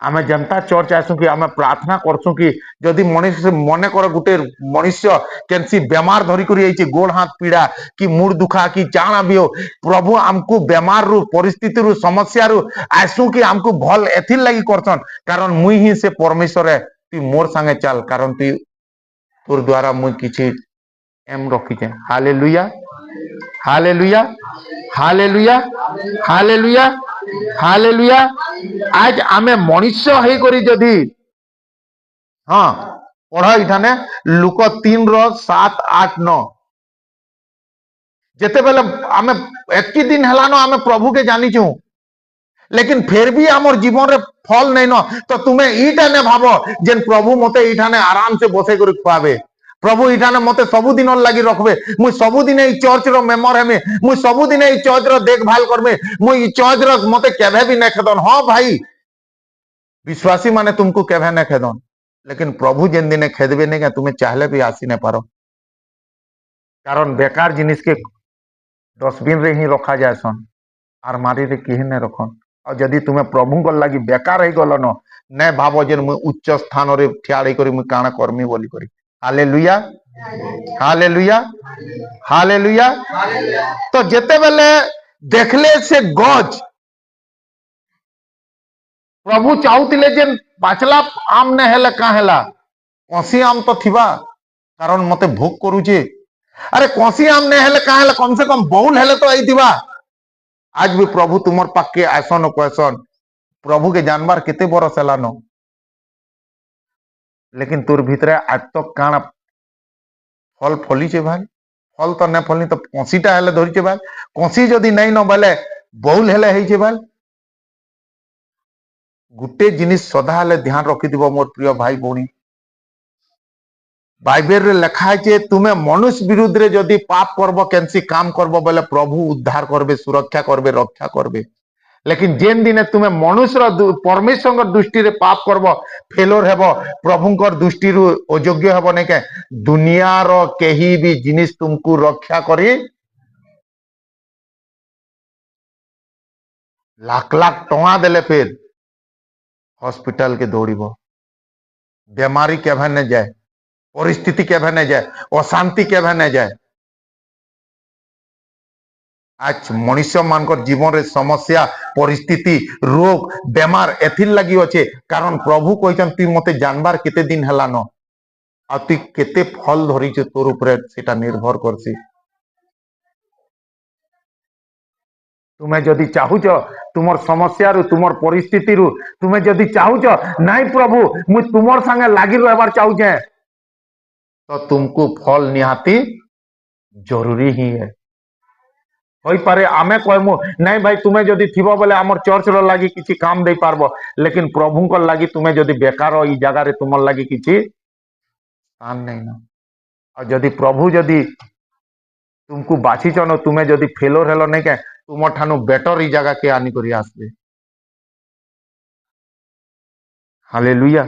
आमे जनता चर्च आसू कि आमे प्रार्थना करसू कि जदि मनुष्य मने कर गुटे मनुष्य केनसी बेमार धरी करी आइचे गोड़ हाथ पीड़ा कि मुड़ दुखा कि जाना भी हो प्रभु हमको बेमार रु परिस्थिति रु समस्या रु आसू कि हमको भल एथिर लगी करसन कारण मुई ही से परमेश्वर है तू मोर संगे चल कारण तू तोर द्वारा मुई किछि एम रखी छे hallelujah hallelujah hallelujah hallelujah hallelujah आज आमे मनुष्य हे करी जदी हाँ पढ़ इठाने लुक 3:7-8-9 जेते बेले आमे एतकी दिन हेलानो आमे प्रभु के जानिचु लेकिन फिर भी आमर जीवन रे फल नहीं न तो तुम्हें ईटा ने भाबो जेन प्रभु मते ईठाने आराम से बसे करी खुआबे प्रभु ईठाने मते सबुदिन लगी रखबे मुई सबुदिन ई चर्च रो मेंबर हेमे मुई सबुदिन ई चर्च रो देखभाल करबे मुई ई चर्च रो मते केभे भी नहीं खेदन हां भाई विश्वासी माने तुमको केभे नहीं खेदन लेकिन प्रभु जेन दिने खेदबे नहीं क्या तुम्हें चाहले भी आसी नहीं पारो कारण बेकार जिनिस के डस्टबिन रे ही रखा जाए सन आरमारी रे किहे ने रखन और जदि तुम्हें प्रभु को लगी बेकार ही गल न भाव जे मुझे उच्च स्थान रे ठियाड़ी करी मुझे काना करमी बोली करी हालेलुया हालेलुया हालेलुया तो जेते बेले देखले से गज प्रभु चाहूतिले जे पाचला आम ने हेले का हेला कसी आम तो थिबा कारण मते भोग करूचे अरे कसी आम ने हेले का हेला कम से कम बहुल हेले तो आई थिबा आज भी प्रभु तुमर पाके आसन क्वेश्चन प्रभु के जानबार केते बरस हेलानो लेकिन तोर भीतरे आज तो काना फल फली छे भाई फल तो न फलनी तो कसीटा हेले धरी छे भाई कसी जदी नहीं न बोले बहुल हेले हेई छे भाई गुटे जिनिस सदा हेले ध्यान रखि दिबो मोर प्रिय भाई भौणी बाइबल रे लिखा है तुम्हें मनुष्य विरुद्ध रे जदि पाप करबो केनसी काम करबो बोले प्रभु उद्धार करबे सुरक्षा करबे रक्षा करबे लेकिन जेन दिने तुम्हें मनुष्य परमेश्वर दृष्टि रे पाप करबो फेलोर हेबो प्रभुंकर दृष्टि रु अयोग्य हेबो नै के दुनिया रो केही भी जिनिस तुमको रक्षा करी लाख लाख टका देले फिर हॉस्पिटल के दौड़ीबो बीमारी केभे न जाए परिस्थिति केभे न जाए अशांति केभे न जाए आज मनुष्य मानकर जीवन रे समस्या परिस्थिति रोग बेमार एथिर लगी अच्छे कारण प्रभु कहछन तु मते जानबार केते दिन हला न आ तु केते फल धरी छ तोर ऊपर सेटा निर्भर करसी तुम्हें जदि चाहुच तुमर समस्या रु तुमर परिस्थिति रु तुम्हें जदि चाहुच नहीं प्रभु मु तुमर संगे लागी रहबार चाहुचे तो तुमको फल निहाती जरूरी ही है होई पारे आमे कहमु नहीं भाई तुम्हें जदि थिबो बोले हमर चर्च रो लागी किछि काम दे पारबो लेकिन प्रभु को लागी तुम्हें जदि बेकार हो ई जगह रे तुमर लागी किछि काम नहीं न और जदि प्रभु जदि तुमको बाछि चनो तुम्हें जदि फेलोर हेलो नहीं के तुम ठानु बेटर ई जगह के आनी करी आसबे hallelujah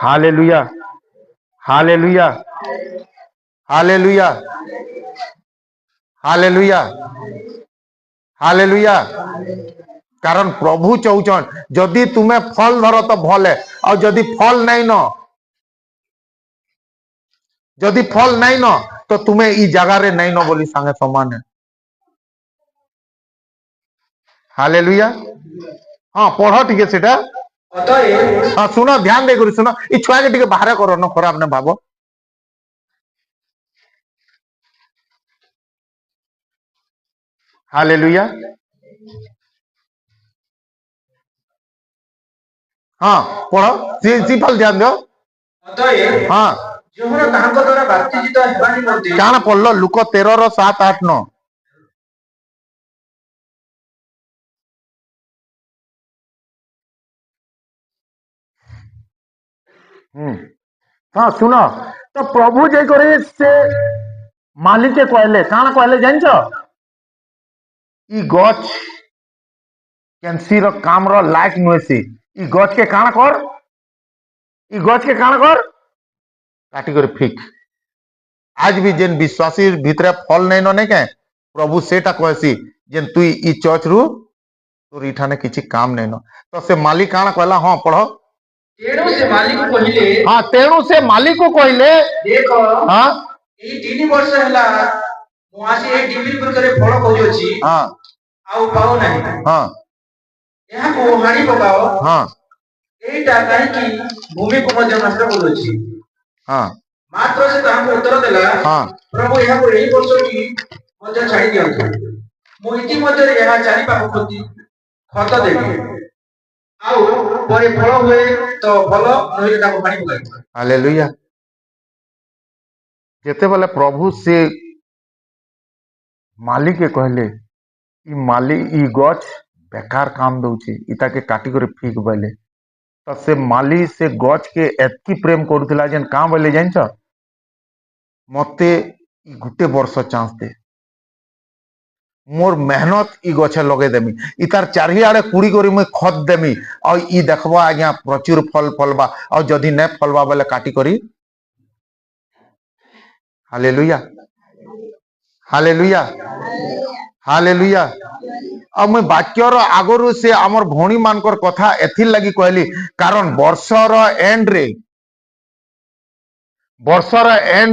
hallelujah hallelujah hallelujah hallelujah hallelujah कारण प्रभु चाहूचन जदि तुम्हें फल धर तो भल है और जदि फल नहीं न जदि फल नहीं न तो तुम्हें ई जगह रे नहीं न बोली संगे समान है हालेलुया हाँ पढ़ टिके सेटा हाँ सुनो ध्यान दे सुनो ई छुआ के टिके बाहर करो न खराब न भाबो हालेलुया हाँ पढ़ो सी फल ध्यान दो हाँ जोहर तांको द्वारा बाप्तिजित हेबानी मध्ये काना पढ़लो लुक 13:7-8-9 हाँ सुनो तो प्रभु जे करे से मालिक के कहले काना कहले जानछो ई गछ कैंसी रो काम रो लायक नुएसी ई गछ के काना कर ई गछ के काना कर काटी कर फिक आज भी जेन विश्वासी भीतर फल नहीं न के प्रभु सेटा कहसी जेन तु ई चर्च रु तोर इठाने किछि काम नहीं न तो से मालिक काना कहला हां पढ़ो तेणु से मालिक को कहिले हाँ तेणु से मालिक को कहले देखो हाँ ई 3 वर्ष हला मु आसी ए डिग्री पर करे फल खोजोची हाँ आउ पाउ नाही हाँ यहा को हानी पकाओ हाँ एटा काहे की भूमि को मध्य नष्ट करोची हाँ मात्र से तांको उत्तर देला हाँ प्रभु यहा को एही वर्ष की ମଧ୍ୟ ଛାଡ଼ି ଦିଅନ୍ତୁ। ମୁଁ ଇତିମଧ୍ୟରେ ଏହା ଜାଣିବାକୁ ଖତ ଦେବି। ଆଉ ପରେ ଫଳ ହୁଏ ତ ଭଲ, ନହେଲେ ତାକୁ ପାଣି ପକାଇବ। ହାଲେଲୁୟା। ଯେତେବେଳେ ପ୍ରଭୁ ସେ ମାଲିକେ କହିଲେ ଇ ମାଲି ଇ ଗଛ ବେକାର କାମ ଦଉଛି, ଇତାକେ କାଟିକରି ଫିକ ବୋଇଲେ, ତ ସେ ମାଲି ସେ ଗଛ के एतकी प्रेम करुला जेन कां बोले जान मते गुटे वर्ष चांस दे, मोर मेहनत इ गछे लगे देमी, इतार चारिआडे कुड़ी करी मुई खत देमी, और इ देखबा आज्ञा प्रचुर फल फलबा, और जदि न फलबा बोले काटी करी। Hallelujah hallelujah hallelujah. अब मैं वाक्यर आगरु से आमर भौणी मानकर कथा एथिर लगी कहली, कारण वर्षर एंड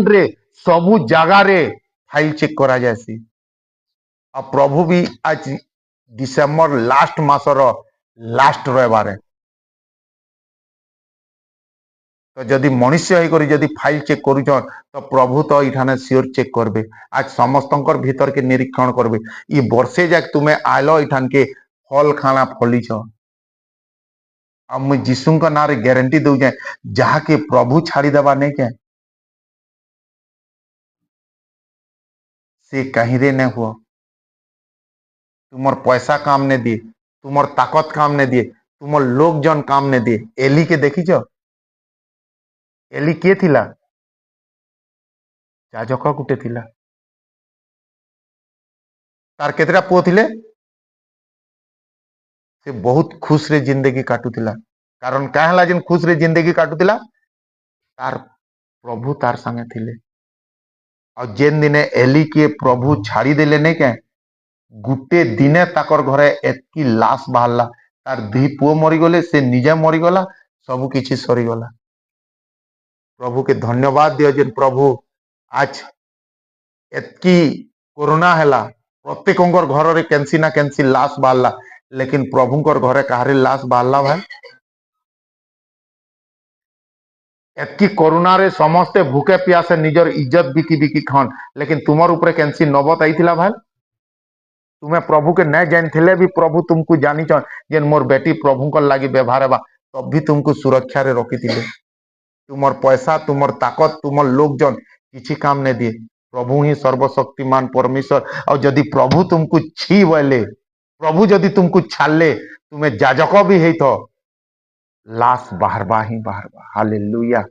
रे सबु जगह रे फाइल चेक करा जासी। अब प्रभु भी आज डिसेम्बर लास्ट मासर लास्ट रविवार, तो जदि मनुष्य होकर जदि फाइल चेक करुछन तो प्रभु तो इठाने सियोर चेक करबे। आज समस्तंकर भीतर के निरीक्षण करबे, ये वर्षे जाक तुम्हें आलो इठान के फल खाना फली छ। अब मुझे जीसु का ना रे गारंटी दऊ जाए, जहाँ के प्रभु छाड़ी देवा नहीं के से कहीं रे न हुआ, तुमर पैसा काम ने दिए, तुमर ताकत काम ने दिए, तुमर लोक जन काम ने दिए। एली के देखी छ, एली के थिला, याजक गुटे थिला, तार केतरा पुओ थिले, से बहुत खुश रे जिंदगी काटुतिला। कारण क्या हला जिन खुश रे जिंदगी काटुतिला, तार प्रभु तार संगे थिले। और जेन दिने एली के प्रभु छाड़ी देले नहीं के, गुटे दिने ताकर घरे एतकी लाश बाहरला, तार दी पुओ मरीगले, से निजे मरीगला, सबु किछि सरीगला। प्रभु के धन्यवाद दियो जेन प्रभु आज एतकी कोरोना हैला, प्रत्येकंकर घर रे केंसी ना केंसी लाश बाहरला, लेकिन प्रभुंकर घरे काहारे लाश बाहरला भाई। एतकी कोरोना रे समस्ते भूखे प्यासे निजर इज्जत बिकी बिकी खान, लेकिन तुमर ऊपर केंसी नबत आईथिला भाई। तुम्हें प्रभु के नहीं जान थिले भी प्रभु तुमको जानी चन जेन मोर बेटी प्रभु को लागी व्यवहार बा, तब भी तुमको सुरक्षा रे रखी थिले। तुमर पैसा, तुमर ताकत, तुमर लोकजन किसी काम नहीं दिए, प्रभु ही सर्वशक्तिमान परमेश्वर। और यदि प्रभु तुमको छी बोले, प्रभु यदि तुमको छाले, तुम्हें जाजक भी है तो लाश बाहरबा ही बाहरबा। हालेलुया।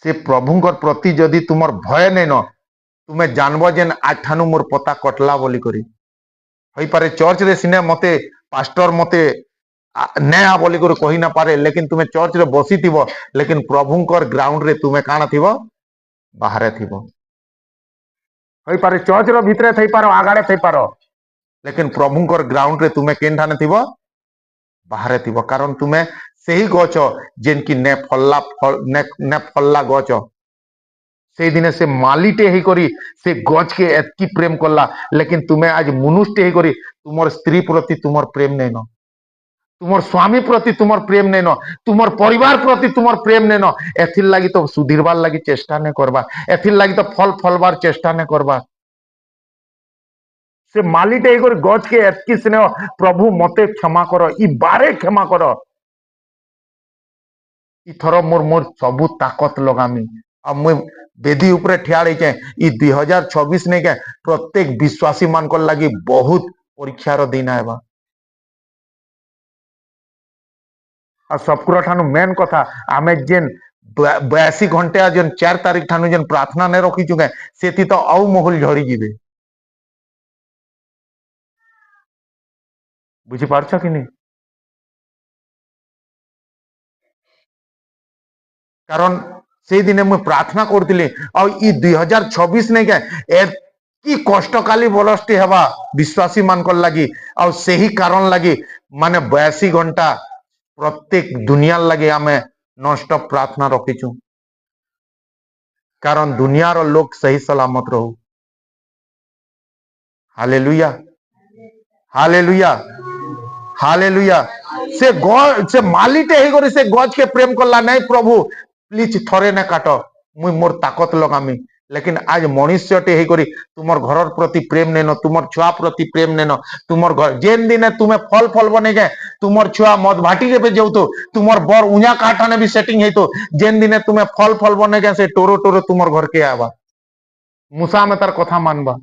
से प्रभुंकर प्रति यदि तुमर भय नहीं न, तुम्हें जानबो जेन आज ठानु मोर पता कटला बोली करी। होई पारे चर्च रे सिने मते पास्टर मते ने आ बोली कर कही ना पारे, लेकिन तुम्हें चर्च रे बसी थिबो, लेकिन प्रभुंकर ग्राउंड रे तुम्हें काना थिबो, बाहरे थिबो। होई पारे चर्च रो भितरे थई पारो, आगाड़े थई पारो, लेकिन प्रभुंकर ग्राउंड रे तुम्हें केन ठाने थिबो, बाहरे थिबो। कारण तुम्हें सही गच जेन की ने फल्ला गच, से दिने से मालिटे ही करी से गच के एतकी प्रेम करला, लेकिन तुम्हें आज मनुष्य ही करी तुमर स्त्री प्रति तुमर प्रेम नहीं न, तुमर स्वामी प्रति तुमर प्रेम नहीं न, तुमर परिवार प्रति तुमर प्रेम नहीं न। एथिर लगी तो सुधीरबार लगी चेष्टा नहीं करबा, एथिर लगी तो फल फलबार चेष्टा नहीं करबा। से मालिटे ही करी गच के एतकी स्नेह, प्रभु मते क्षमा कर, इ बारे क्षमा कर, इथर मोर मोर सबु ताकत लगामी। अब मुझे बेदी उपरे ठियाड़ चे, इ 2026 नहीं के प्रत्येक विश्वासी मान को लगी बहुत परीक्षार दिन आएबा। और सबकुरा ठानु मेन कथा, आमे जेन 82 घंटे जेन 4 तारीख ठानु जेन प्रार्थना नहीं रखी चुके, सेति तो आउ महल झड़ी जीवे। बुझी पारछ कि नहीं? कारण से दिन मुझे प्रार्थना करथिले, और इ 2026 नहीं के की कष्टकाली बलसटी हेबा विश्वासी मान को लगी, और सही कारण लगी माने 82 घंटा प्रत्येक दुनिया लगे आमे नॉनस्टॉप प्रार्थना रखीचु, कारण दुनियार लोग सही सलामत रहू। Hallelujah hallelujah hallelujah. से मालिटे ही करी से गज के प्रेम करला, नहीं प्रभु प्लीज थरे न काट, मुई मोर ताकत लगामी, लेकिन आज मनुष्यटे हे करी तुमर घर प्रति प्रेम नेनो तुमर छुआ प्रति प्रेम नेनो तुमर घर जेन दिन तुम्हें फल फल बने जाए तुमर छुआ मद भाटी के पे जाऊ तो तुमर बर उञा काठाने भी सेटिंग है तो जेन दिन तुम्हें फल फल बने जाए से टोरो टोरो तुमर घर के आवा मूसा में तार कथा मानबा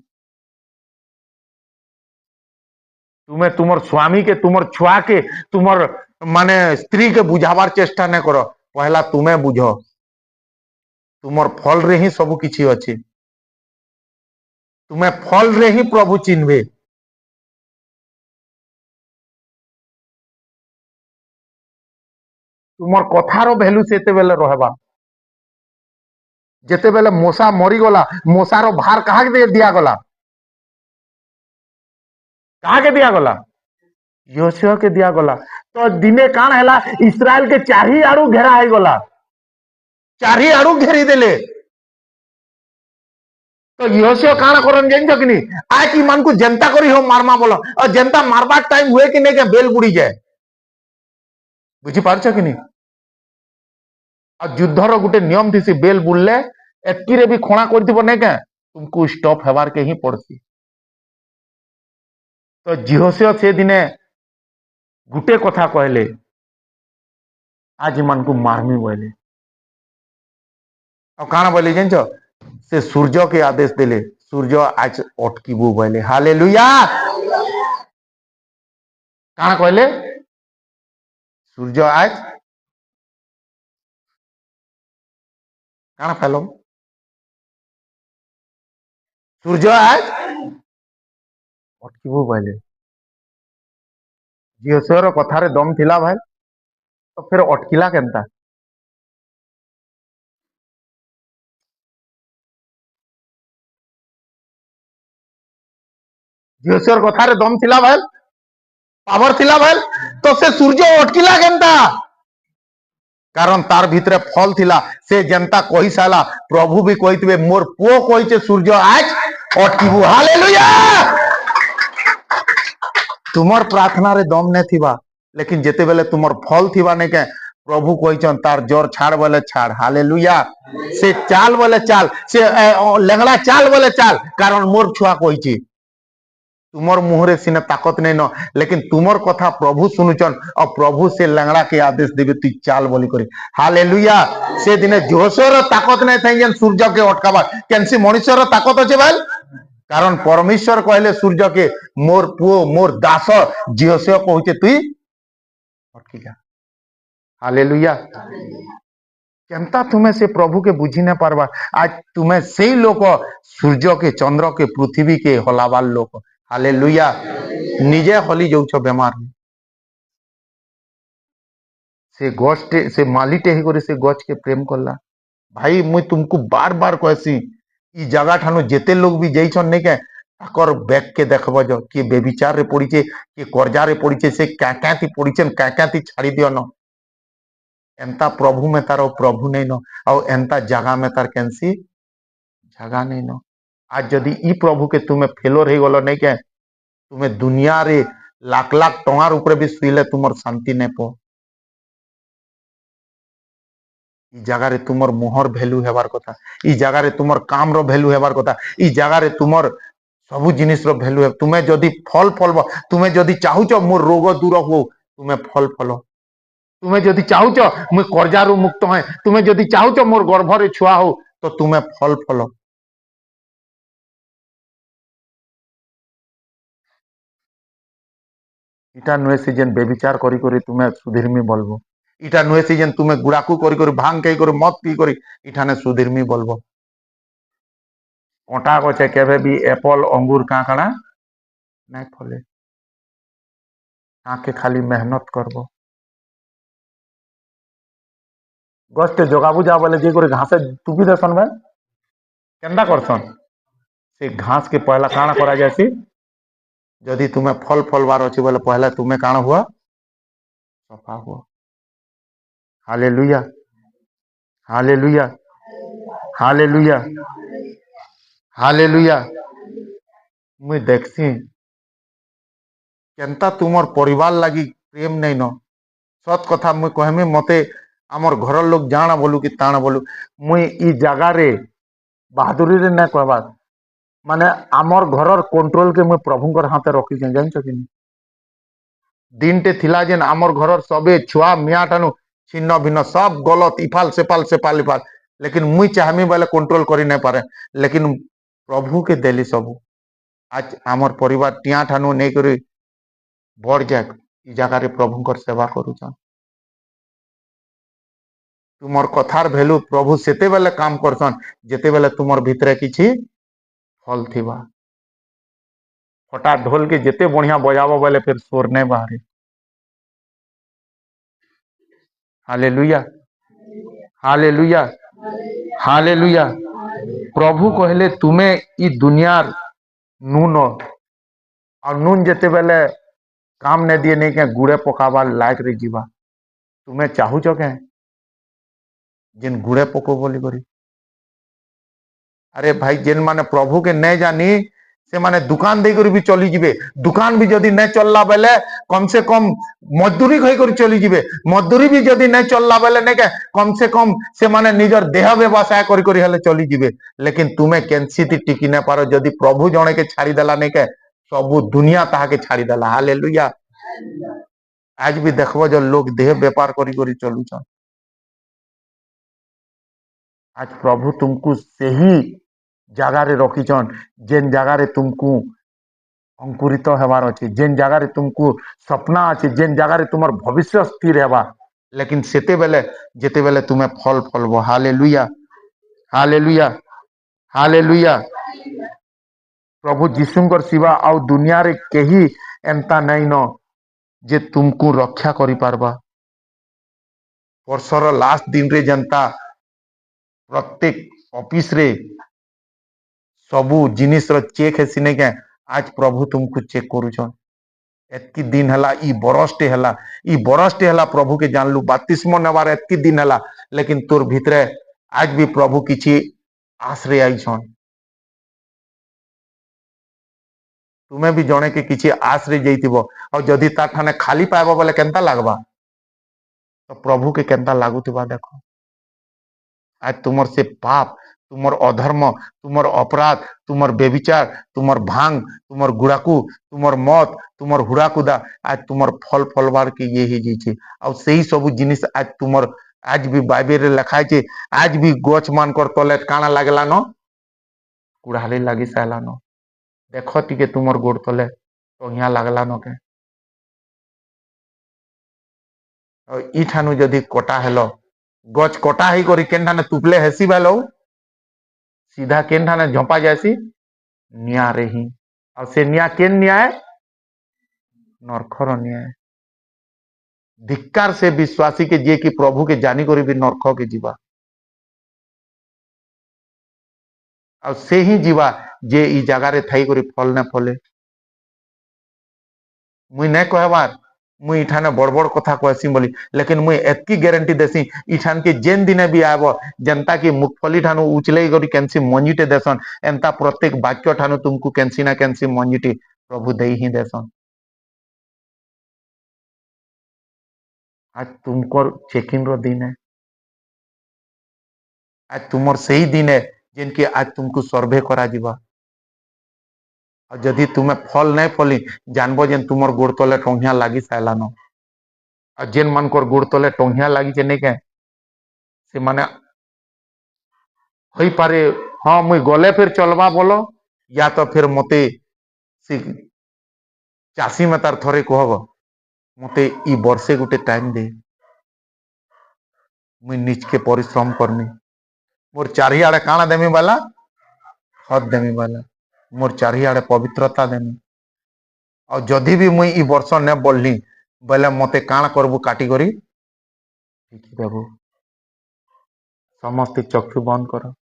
तुम्हें तुमर स्वामी के तुमर छुआ के तुमर माने स्त्री के बुझावार चेष्टा न करो पहला तुम्हें बुझो तुमर फल रे ही सब किछि अछि तुम्हें फल रे ही प्रभु चिन्हबे तुमर कथार भैल्यू सेते बेले रहबा जेते बेले मोसा मरी गला मोसार भार कहा के दिया गला कहा के दिया गला योशिया के दिया गला तो दिने कान हैला इस्राएल के चारी आड़ू घेरा है गला चारी आड़ू घेरी देले तो योशिया काना करन जेन कि आ कि मान को जनता करी हो मारमा बोलो और जनता मारबा टाइम हुए कि नहीं के बेल बुड़ी जाए बुझी पारछ कि नहीं और युद्धर गोटे नियम थी बेल बुड़ले एतकी भी खणा कर नहीं क्या तुमको स्टॉप हेबार के ही पड़सी तो जिहोशिया से दिने गुटे कथा कहले आज मान को मारमी बोले और काना बोले जान से सूर्य के आदेश देले सूर्य आज अटकीबू बोले हालेलुया काना कहले सूर्य आज काना फैलो सूर्य आज अटकीबू बोले जिहोशियार कथारे दम थिला भाई तो फिर अटकिला केनता जिहोशियार कथारे दम थिला भाई पावर थिला भाई तो से सूर्य अटकिला केनता कारण तार भितरे फल थिला से जनता कही साला प्रभु भी कहितबे मोर पुओ कहिचे सूर्य आज अटकीबू हालेलुया तुमर प्रार्थना रे दम ने थिबा लेकिन जेते बेले तुमर फल थिबा ने के प्रभु कहिचन तार जोर छाड़ बोले छाड़ हालेलुया से चाल बोले चाल से लेंगड़ा चाल बोले चाल कारण मोर छुआ कहिची तुमर मुहरे सिने ताकत नहीं न लेकिन तुमर कथा प्रभु सुनुचन और प्रभु से लंगड़ा के आदेश देवे तु चाल बोली करी हालेलुया से दिने जोशर ताकत नहीं थाई जेन सूर्य के अटकाबा केनसी मनुष्यर ताकत अछि भाई कारण परमेश्वर कहले सूर्य के मोर पुओ मोर दास जिहोशिया कहूचे तुई अटकी जा हालेलुया केनता तुम्हें से प्रभु के बुझी न पारबा आज तुम्हें से लोक सूर्य के चंद्र के पृथ्वी के हलावाल लोक हालेलुया निजे हली जाउछ बेमार से गछटे से मालीटे ही करे से गछ के प्रेम करला भाई मुई तुमको बार बार कहसी ई जगह ठानु जेते लोग भी जइछन ने के ताकर बैक के देखबो जो कि बेविचार रे पड़ीचे कि कर्जा रे पड़ीचे से क्या थी पड़ीचन क्या थी छाड़ी दियो न एंता प्रभु में तार प्रभु नहीं न और एंता जगह में तार कैंसी जगह नहीं न आज जदि ई प्रभु के तुम्हें फेलो रही गलो नहीं के तुम्हें दुनिया रे लाख लाख टंगार ऊपर भी सुइले तुमर शांति नहीं पो ई जगह रे तुमर मुहर वैल्यू हेबार कथा ई जगह रे तुमर काम रो वैल्यू हेबार कथा ई जगह रे तुमर सबु जिनिस रो वैल्यू है तुम्हें जदि फल फल तुम्हें जदि चाहुच मोर रोग दूर हो तुम्हें फल फल तुम्हें जदि चाहुच मुई कर्जारू मुक्त है तुम्हें जदि चाहुच मोर गर्भ रे छुआ हो तो तुम्हें फल फल इटा नुए सीजन बेविचार करी करी तुम्हें सुधीरमी बोलबो इटा नुए सीजन तुम्हें गुड़ाकू करी करी भांग कई करी मत पी करी इठाने सुधीरमी बोलबो कंटा गचे केबे भी एप्पल अंगूर का काना नहीं फले आके खाली मेहनत करबो गस्ते जगा बुझा बोले जे करे घासे टुपी देसन भाई केंदा करसन से घास के पहला काना करा जासी जदि तुम्हें फल फलवार अच्छी बोले पहले तुम्हें काना हुआ सफा हुआ हालेलुया हालेलुया हालेलुया हालेलुया मुई देखसी केनता तुमर परिवार लगी प्रेम नहीं न सत कथा मुई कहमी मते आमर घर लोग जाना बोलू कि ताना बोलू मुई ई जगह रे बाहादुरी रे ना कहबार माने आमर घरर कंट्रोल के मुई प्रभुंकर हाथे रखी जानछ कि दिनटे थिला जेन आमर घरर सबे छुआ मिया ठानु छिन्न भिन्न सब गलत इफाल सेपाल इफाल लेकिन मुई चाहमी बोले कंट्रोल करी नहीं पारे लेकिन प्रभु के देली सबू आज आमर परिवार टिया ठानु नहीं करी बड़ जाक इ जगह प्रभुंकर सेवा करूछन तुमर कथार भैल्यू प्रभु सेते बेले काम करसन जेते बेले तुमर भितरे किछि फल थिबा फटा ढोल के जेते बढ़िया बजाबो बोले फिर स्वर नहीं बाहरे हालेलुया हालेलुया हालेलुया प्रभु कहले तुम्हें इ दुनियार नून और नून जेते बेले काम नहीं दिए नहीं के गुड़े पकाबार लायक रे जीवा तुम्हें चाहूच के जेन गुड़े पको बोली करी अरे भाई जेन माने प्रभु के नहीं जानी से माने दुकान दे करी भी चली जिबे दुकान भी जदी नहीं चलला बेले कम से कम मजदूरी खई करी चली जिबे मजदूरी भी जदी नहीं चलला बेले नहीं के कम से कम से माने निजर देह व्यवसाय करी करी हले चली जिबे लेकिन तुम्हें केनसी टिकी नहीं पारो जदी प्रभु जणे के छाड़ी देला नहीं के सब दुनिया ताहा के छाड़ी देला हालेलुया आज भी देखबो जो लोग देह व्यापार करी करी चलुछन आज प्रभु तुमको सही जगह रे रखीचन जेन जगह रे तुमको अंकुरित हेबार अच्छे जेन जगह रे तुमको सपना अच्छे जेन जगह रे तुमर भविष्य स्थिर हेबा लेकिन सेते बेले जेते बेले तुम्हें फल फलबो हालेलुया हालेलुया हालेलुया प्रभु जीशुंकर सिवा आउ दुनिया रे केही एंता नहीं न जे तुमको रक्षा करी पारबा वर्षर लास्ट दिन रे जनता प्रत्येक ऑफिस रे सबू जिनिस रो चेक है सिने के आज प्रभु तुमको चेक करूछन एतकी दिन हला ई बरसटे हला प्रभु के जानलु बातिस्मो नेबार एतकी दिन हला लेकिन तोर भितरे आज भी प्रभु किछि आश्रय आइछन तुम्हें भी जणे के किछि आश्रय जैतिबो और जदी ता ठाने खाली पाएबो बोले केनता लागबा तो प्रभु के केनता लागुतिबा देखो आज तुमर से पाप तुमर अधर्म तुमर अपराध तुमर बेविचार तुमर भांग तुमर गुड़ाकू तुमर मौत तुमर हुड़ाकुदा आज तुमर फल फलवार के ये ही जी और सही सब जिनिस आज तुमर आज भी बाइबल रे लिखाई छे आज भी गछ मान कर तले काना लागला न कुड़ाली लागी साला न देखो टिके तुमर गोड़ तले तो यहाँ लागला न के और ई ठानु जदी कटा हेलो गच कटा ही करी केन ठाने तुपले हेसी बालो सीधा केन ठाने झंपा जासी निया रे ही और से निया केन निया है नरखर निया है धिक्कार से विश्वासी के जे कि प्रभु के जानी करी भी नरख के जीवा और से ही जीवा जे ई जगह रे थाई करी फल न फले मुई नहीं कहबार मुई इठाने बड़ बड़ कथा कहसी बोली लेकिन मुई एतकी गारंटी देसी इठान के जेन दिने भी आबो जनता की मुखफली ठानु उचले करी केनसी मंजिटे देसन एंता प्रत्येक वाक्य ठानु तुमको केनसी ना केनसी मंजिटे प्रभु देई ही देसन आज तुमको चेकिंग रो दिन है आज तुमर सही दिन है जेन के आज तुमको सर्वे करा जीवा और जदि तुम्हें फल नहीं फली जानबो जेन तुमर गोड़ तले टंगिया लागी साइलान और जेन मानकर गोड़ तले टंगिया लागी जे नहीं के से माने होई पारे हाँ मुई गले फिर चलबा बोलो या तो फिर मते से चासी में तार थरे कहब मते ई वर्षे गुटे टाइम दे मुई निज के परिश्रम करनी मोर चारिआडे काना देमी वाला खत देमी वाला मोर चारिआडे पवित्रता देमी और जदि भी मुई ई वर्ष ने बोलनी बोले मते काना करबू काटी करी देबू समस्त चक्षु बंद करो